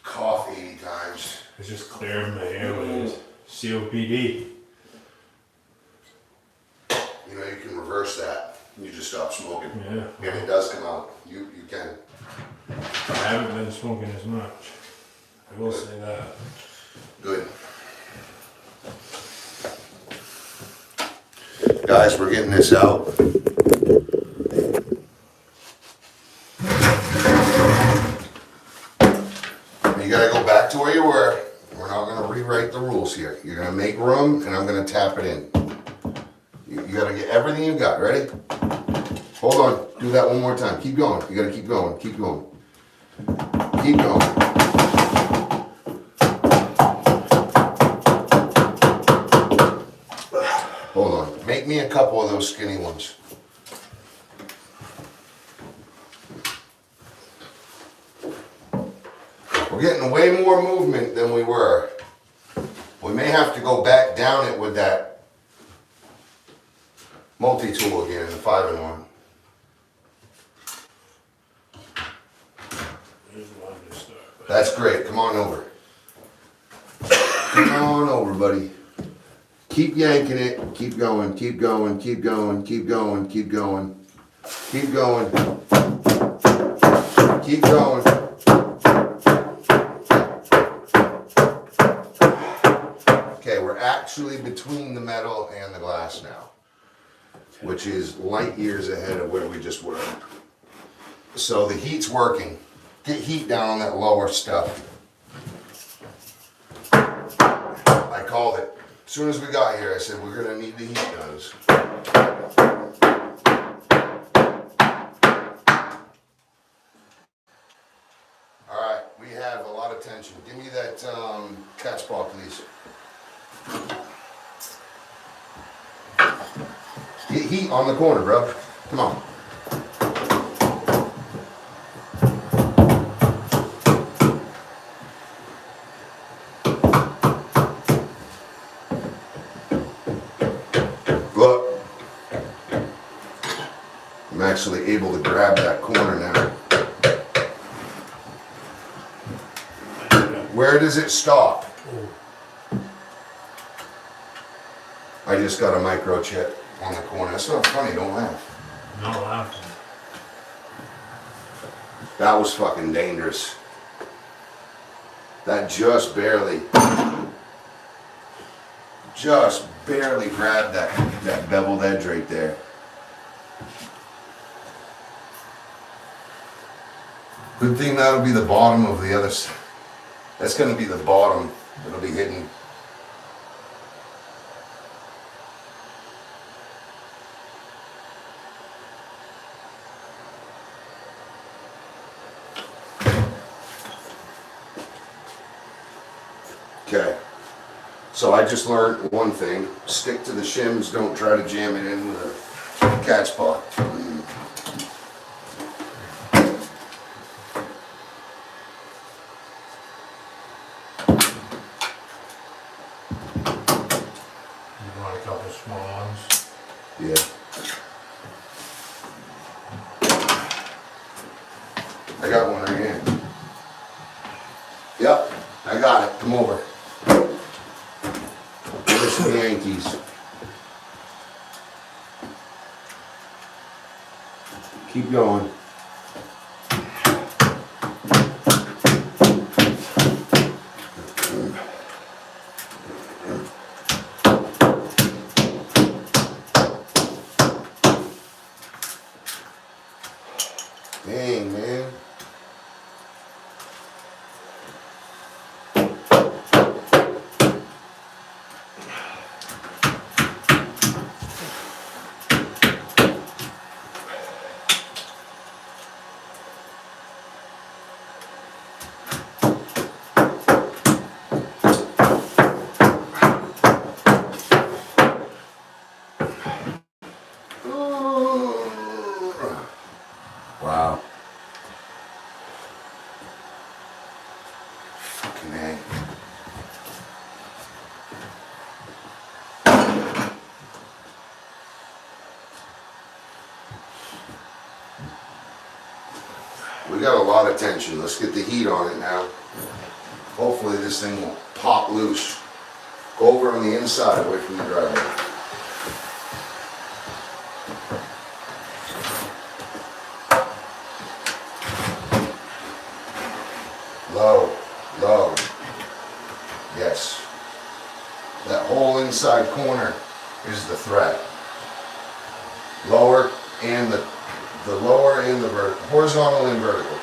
Cough 80 times. It's just clearing my airways. COPD. You know, you can reverse that. You just stop smoking. Yeah. And it does come out. You can. I haven't been smoking as much. I will say that. Good. Guys, we're getting this out. You gotta go back to where you were. We're not gonna rewrite the rules here. You're gonna make room and I'm gonna tap it in. You gotta get everything you got. Ready? Hold on. Do that one more time. Keep going. You gotta keep going. Keep going. Keep going. Hold on. Make me a couple of those skinny ones. We're getting way more movement than we were. We may have to go back down it with that multi-tool again, the 5-in-1. Here's one to start. That's great. Come on over. Come on over, buddy. Keep yanking it. Keep going. Keep going. Keep going. Keep going. Keep going. Keep going. Keep going. Okay, we're actually between the metal and the glass now, which is light years ahead of where we just were. So the heat's working. Get heat down on that lower stuff. I called it. As soon as we got here, I said, we're gonna need the heat guns. All right, we have a lot of tension. Give me that catch ball, please. Get heat on the corner, bro. Come on. Look. I'm actually able to grab that corner now. Where does it stop? I just got a microchip on the corner. That's not funny, don't laugh. Not laughing. That was fucking dangerous. That just barely grabbed that beveled edge right there. Good thing that'll be the bottom of the other side. That's gonna be the bottom that'll be hidden. Okay. So I just learned one thing. Stick to the shims, don't try to jam it in with a cat's paw. You want a couple small ones? Yeah. I got one right here. Yep, I got it. Come over. There's the Yankees. Keep going. Dang, man. Wow. Fucking A. We got a lot of tension. Let's get the heat on it now. Hopefully this thing will pop loose. Go over on the inside away from the driveway. Low, low. Yes. That whole inside corner is the threat. Lower and the lower and the horizontal and vertical.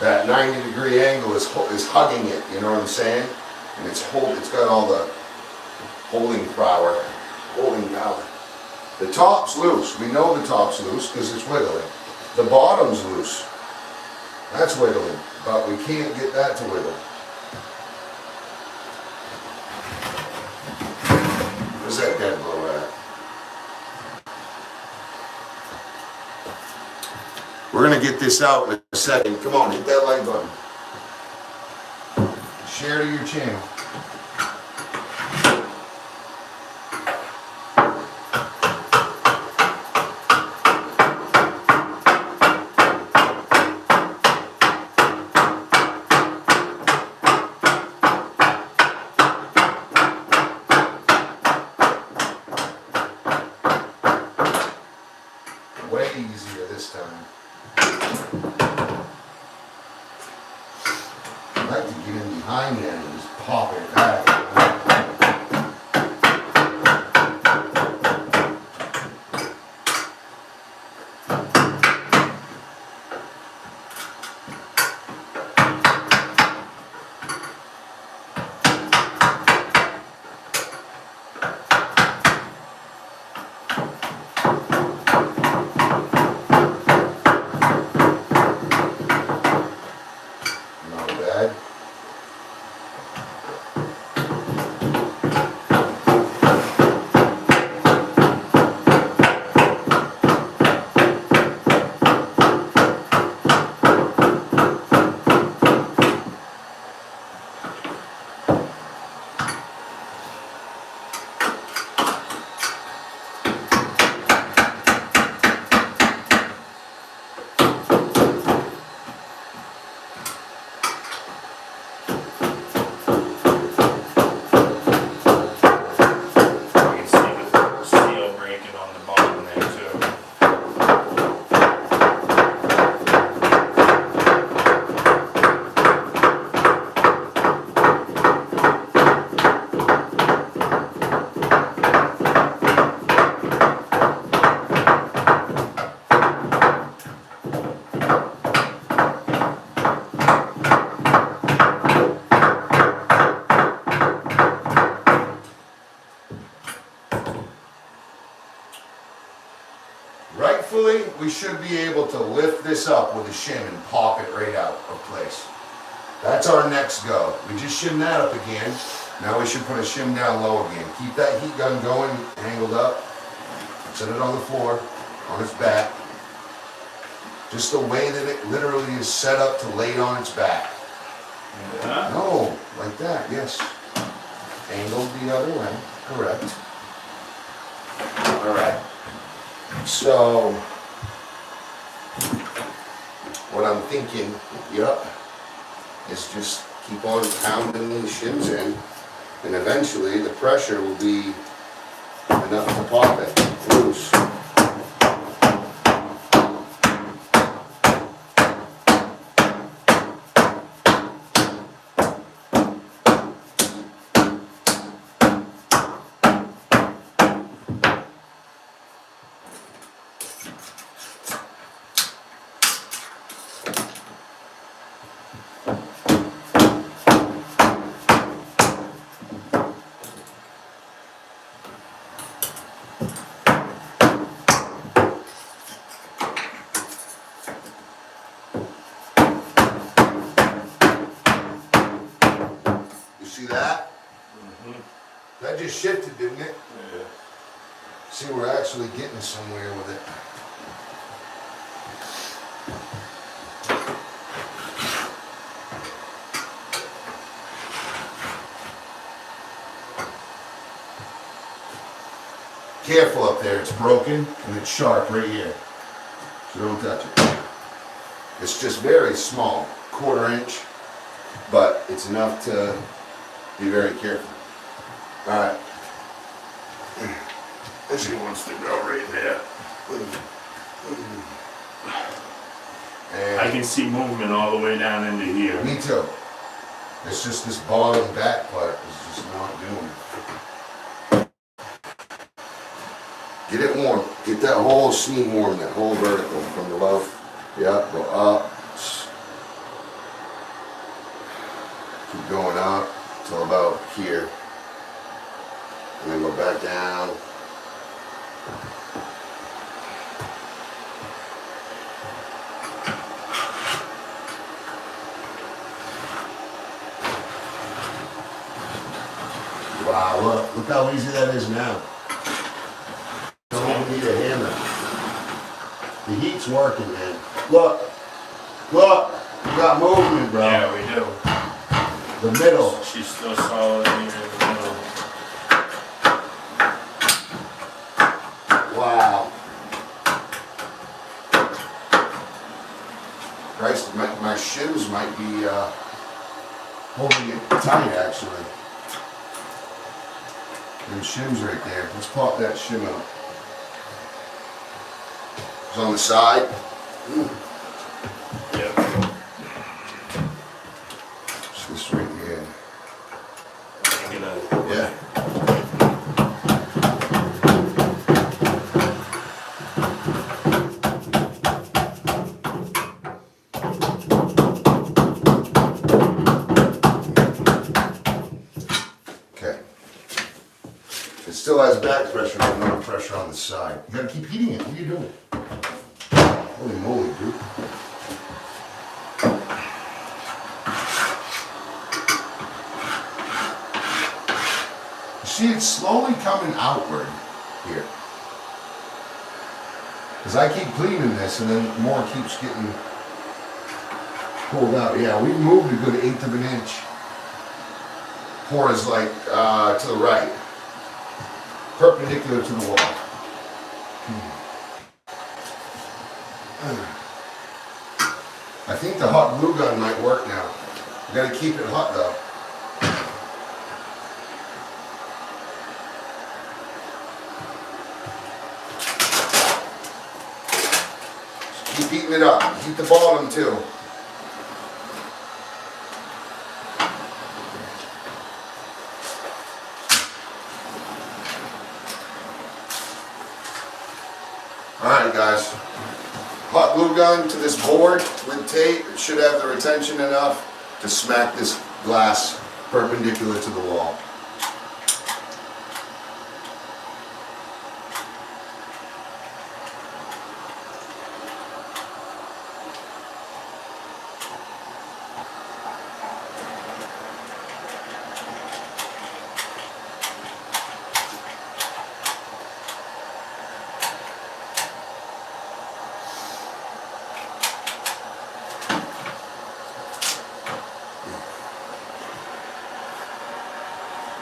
That 90-degree angle is hugging it, you know what I'm saying? And it's got all the holding power. The top's loose. We know the top's loose because it's wiggling. The bottom's loose. That's wiggling, but we can't get that to wiggle. Where's that dead blow at? We're gonna get this out in a second. Come on, hit that like button. Share to your channel. Way easier this time. I like to get in behind that and just pop it back. Not bad. You can see the steel breaking on the bottom there too. Rightfully, we should be able to lift this up with a shim and pop it right out of place. That's our next go. We just shim that up again. Now we should put a shim down low again. Keep that heat gun going, angled up. Set it on the floor, on its back. Just the way that it literally is set up to lay it on its back. Yeah. No, like that, yes. Angled the other way, correct. All right. So, what I'm thinking, yep, is just keep on pounding these shims in, and eventually the pressure will be enough to pop it loose. See that? That just shifted, didn't it? Yeah. See, we're actually getting somewhere with it. Careful up there, it's broken and it's sharp right here. So don't touch it. It's just very small, 1/4 inch, but it's enough to be very careful. All right. This he wants to go right there. I And can see movement all the way down into here. me too. It's just this bottom back part is just not doing it. Get it warm. Get that whole seam warm, that whole vertical from above. Yeah, go up. Keep going up till about here. And then go back down. Wow, look how easy that is now. Don't need a hammer. The heat's working, man. Look, we got movement, bro. Yeah, we do. The middle. She's still solid here in the middle. Wow. Christ, my shims might be holding it tight, actually. Them shims right there. Let's pop that shim out. It's on the side. Yep. It's this right here. Get a, Yeah. Okay. It still has back pressure, but no pressure on the side. You gotta keep heating it. What are you doing? Holy moly, dude. You see, it's slowly coming outward here. Because I keep cleaning this and then more keeps getting pulled out. Yeah, we've moved a good 1/8 of an inch. Pour is like to the right, perpendicular to the wall. I think the hot glue gun might work now. We gotta keep it hot though. Just keep heating it up. Heat the bottom too. Alright guys, hot glue gun to this board with tape. It should have the retention enough to smack this glass perpendicular to the wall.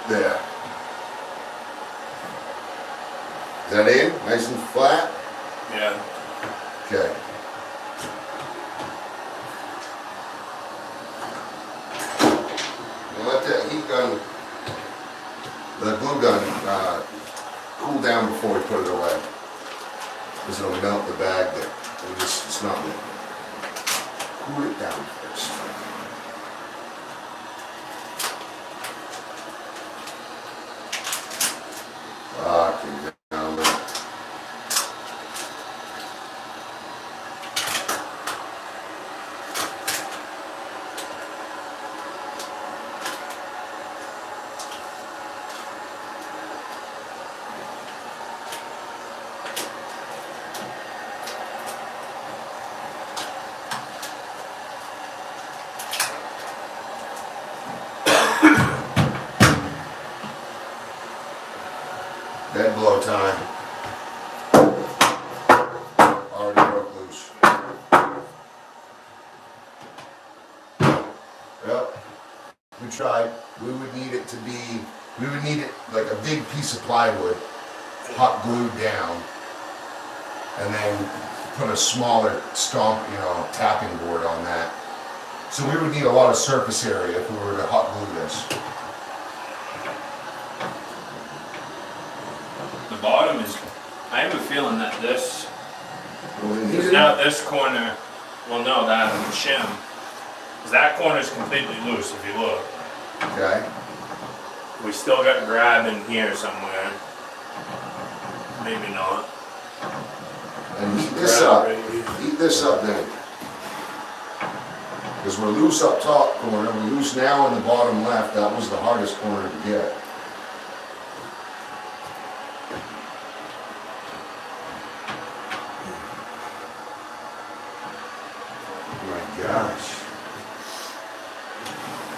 There. Is that in? Nice and flat? Yeah. Okay. Now let that heat gun, the glue gun, cool down before we put it away. Because it'll melt the bag there. It's not melting. Cool it down first. Fucking down there. Dead blow time. Already broke loose. Yep. We tried. We would need it to be, we would need it like a big piece of plywood, hot glued down, and then put a smaller stomp, tapping board on that. So we would need a lot of surface area if we were to hot glue this. The bottom is, I have a feeling that this, He's now this corner, well no, that shim, because that corner is completely loose if you look. Okay. We still got grab in here somewhere. Maybe not. And heat this up. Heat this up then. Because we're loose up top corner, we're loose now in the bottom left. That was the hardest corner to get. Oh my gosh.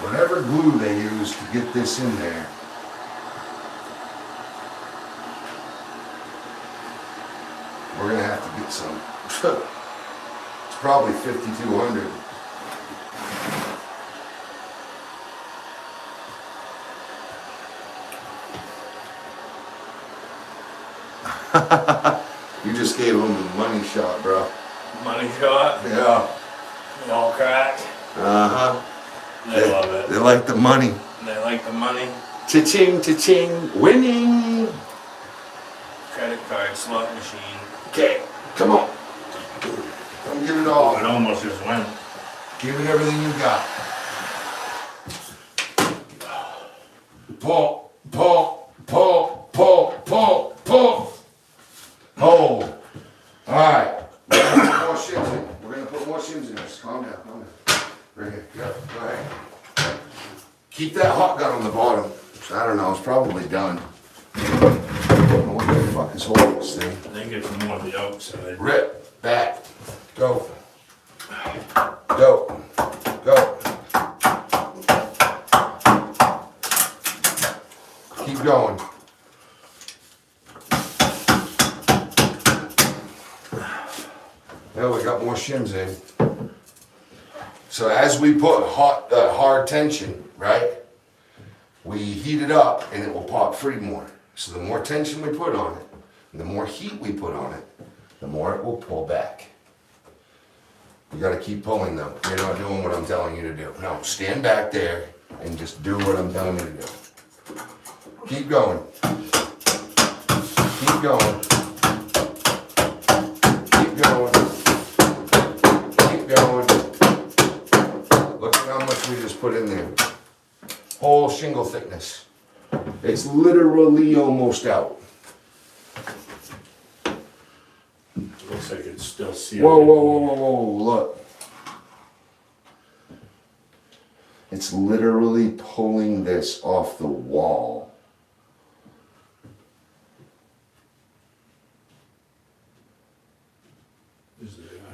Whatever glue they use to get this in there. We're gonna have to get some. It's probably 5,200. You just gave them a money shot, bro. Money shot, Yeah. they all cracked. Uh-huh. They love it. They like the money. They like the money. Cha-ching, cha-ching, winning. Credit card slot machine. Okay, come on. Come give it all. It almost just went. Give it everything you got. Pull, pull, pull, pull, pull, pull. Hold. Alright. We're gonna put more shims in. We're gonna put more shims in this. Calm down, calm down. Right here. Go ahead. Keep that hot gun on the bottom. I don't know, it's probably done. I don't know what the fuck is holding this thing. I think it's more of the outside. Rip, back, go, go, go. Keep going. Now we got more shims in. So as we put hard tension, right? We heat it up and it will pop free more. So the more tension we put on it, and the more heat we put on it, the more it will pull back. You gotta keep pulling though. You're not doing what I'm telling you to do. No, stand back there and just do what I'm telling you to do. Keep going. Keep going. Keep going. Keep going. Look at how much we just put in there. Whole shingle thickness. It's literally almost out. Looks like it's still sealed. Whoa, whoa, whoa, whoa, whoa, look. It's literally pulling this off the wall. I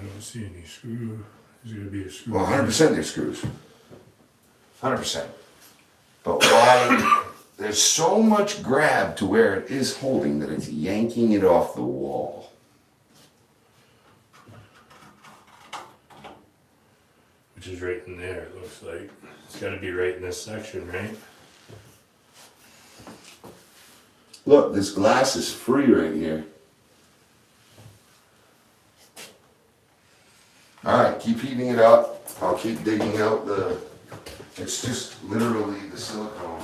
don't see any screw. Is there gonna be a screw? Well, 100% there's screws. 100%. But why? There's so much grab to where it is holding that it's yanking it off the wall. Which is right in there, it looks like. It's gotta be right in this section, right? Look, this glass is free right here. Alright, keep heating it up. I'll keep digging out the, it's just literally the silicone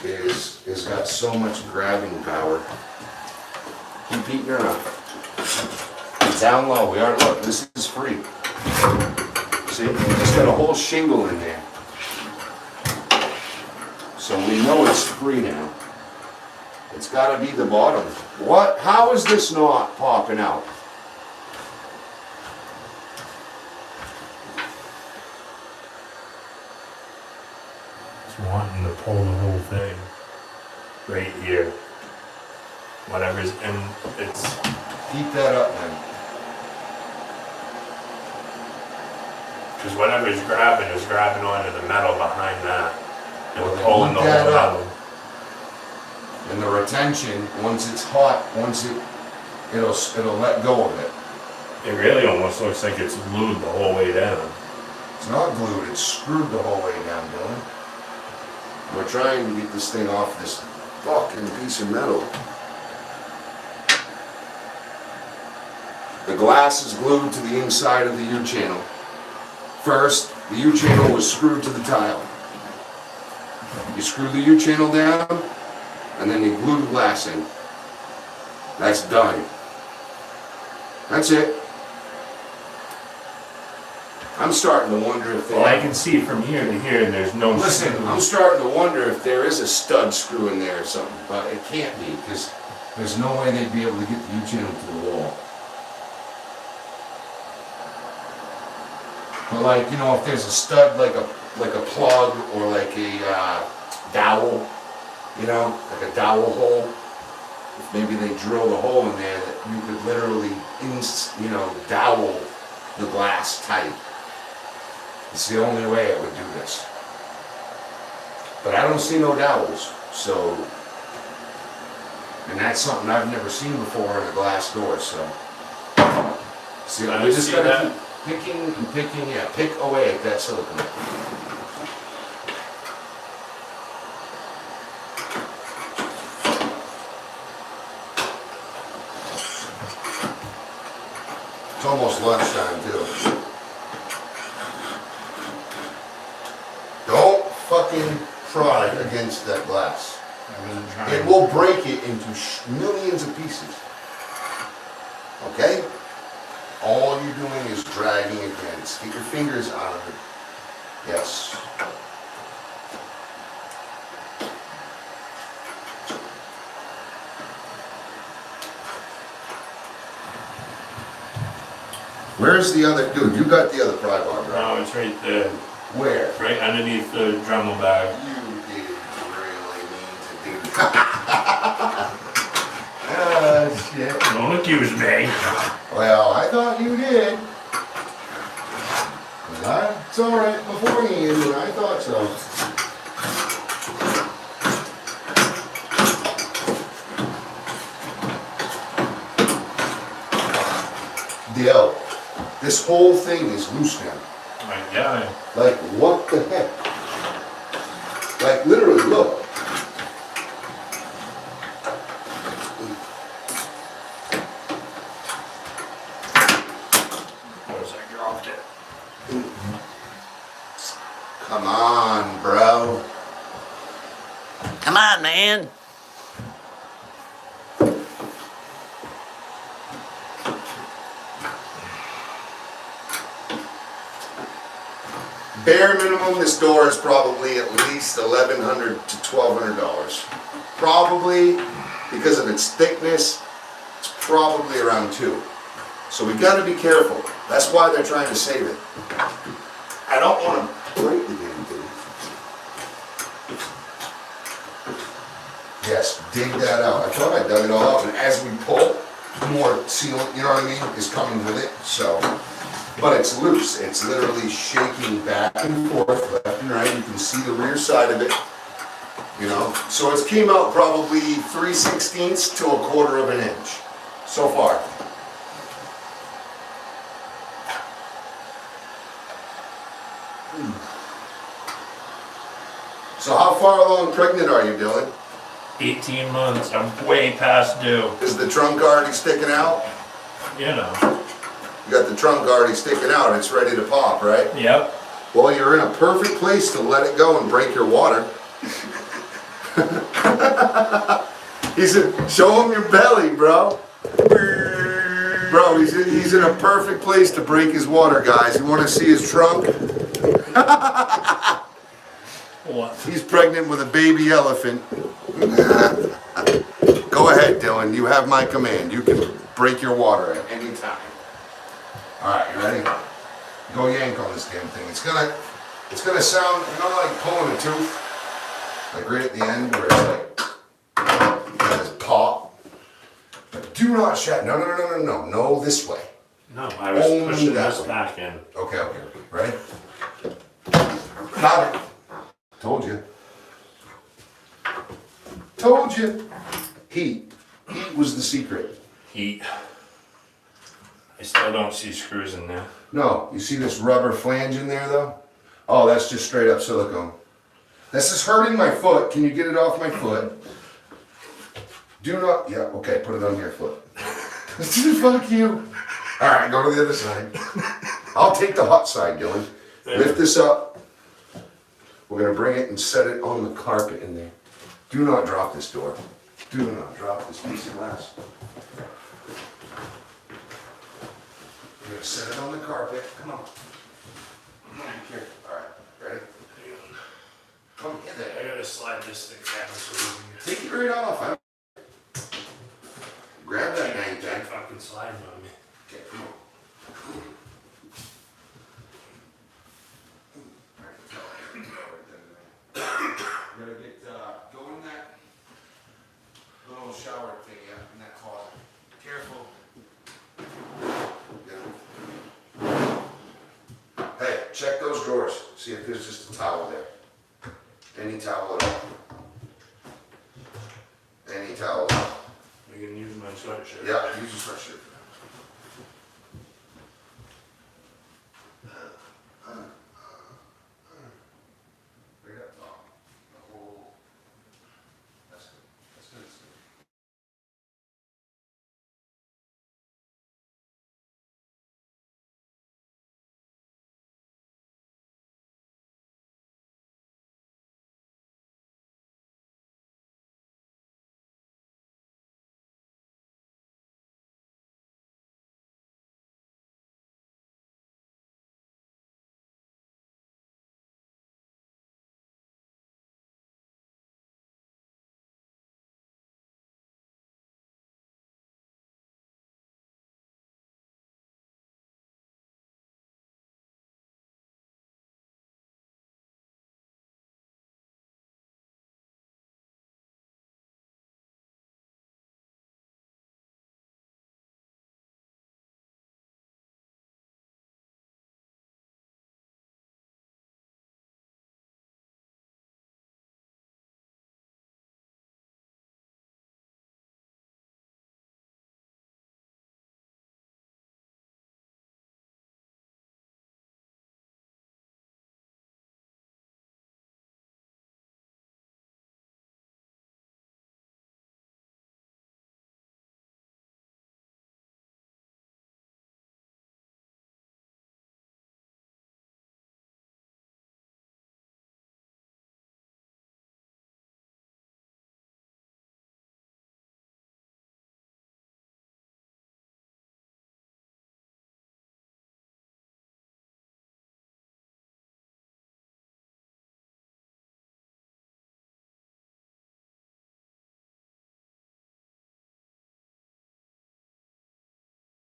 is got so much grabbing power. Keep heating it up. Down low, we are, look, this is free. See, it's got a whole shingle in there. So we know it's free now. It's gotta be the bottom. What, how is this not popping out? Just wanting to pull the whole thing right here. Whatever's in, it's, Heat that up then. because whatever's grabbing is grabbing onto the metal behind that. And Well, then pulling the heat that whole up. metal. And the retention, once it's hot, it'll let go of it. It really almost looks like it's glued the whole way down. It's not glued, it's screwed the whole way down, Dylan. We're trying to get this thing off this fucking piece of metal. The glass is glued to the inside of the U-channel. First, the U-channel was screwed to the tile. You screw the U-channel down, and then you glue the glass in. That's done. That's it. I'm starting to wonder if Well, I can see from here to here, and there's no. Listen, I'm starting to wonder if there is a stud screw in there or something, but it can't be, because there's no way they'd be able to get the U-channel to the wall. But like, you know, if there's a stud like a plug or like a dowel, you know, like a dowel hole, if maybe they drilled a hole in there that you could literally, dowel the glass tight. It's the only way it would do this. But I don't see no dowels, so, and that's something I've never seen before in a glass door, so. See, I we just see gotta that. keep picking and picking, yeah, pick away at that silicone. It's almost lunchtime too. Don't fucking pry against that glass. I wasn't trying. It will break it into millions of pieces. Okay? All you're doing is dragging against. Get your fingers out of it. Yes. Where's the other dude? You got the other pry bar, right? No, it's right there, Where? right underneath the Dremel bag. You did really mean to do that. Ah, shit. Don't accuse me. Well, I thought you did. It's alright beforehand, and I thought so. Dale, this whole thing is loose now. Yeah. Like, what the heck? Like, literally, look. Notice I dropped it. Come on, bro. Come on, man. Bare minimum, this door is probably at least $1,100 to $1,200. Probably, because of its thickness, it's probably around $2. So we gotta be careful. That's why they're trying to save it. I don't wanna break the damn thing. Yes, dig that out. I thought I dug it all out, and as we pull, more sealant, you know what I mean, is coming with it, so. But it's loose, it's literally shaking back and forth, left and right, you can see the rear side of it, you know. So it's came out probably 3/16 to 1/4 of an inch, so far. So how far along pregnant are you, Dylan? 18 months. I'm way past due. Is the trunk already sticking out? You know. You got the trunk already sticking out, it's ready to pop, right? Yep. Well, you're in a perfect place to let it go and break your water. Show him your belly, bro. Bro, he's in a perfect place to break his water, guys. You want to see his trunk? What? He's pregnant with a baby elephant. Go ahead, Dylan. You have my command. You can break your water at any time. All right, you ready? Go yank on this damn thing. It's gonna sound, like pulling a tooth, like right at the end where it's like, this pop. But do not shut. No, this way. No, I was Only pushing that this way. back in. Okay. Ready? Got it. Told you. Heat. Heat was the secret. Heat. I still don't see screws in there. No, you see this rubber flange in there though? Oh, that's just straight up silicone. This is hurting my foot. Can you get it off my foot? Do not, yeah, okay, put it on your foot. Fuck you. All right, go to the other side. I'll take the hot side, Dylan. Lift this up. We're gonna bring it and set it on the carpet in there. Do not drop this door. Do not drop this piece of glass. We're gonna set it on the carpet. Come on. Here. All right. Ready? Come get I there. gotta slide this thing down so we can Take it right off. Grab that dang get thing. fucking sliding on me. Okay, come on. You gotta get, go in that little shower thing, yeah, in that closet. Careful. Yeah. Hey, check those drawers. See if there's just a towel there. Any towel at all. Any towel at all. We can use my sweatshirt. Yeah, use your sweatshirt.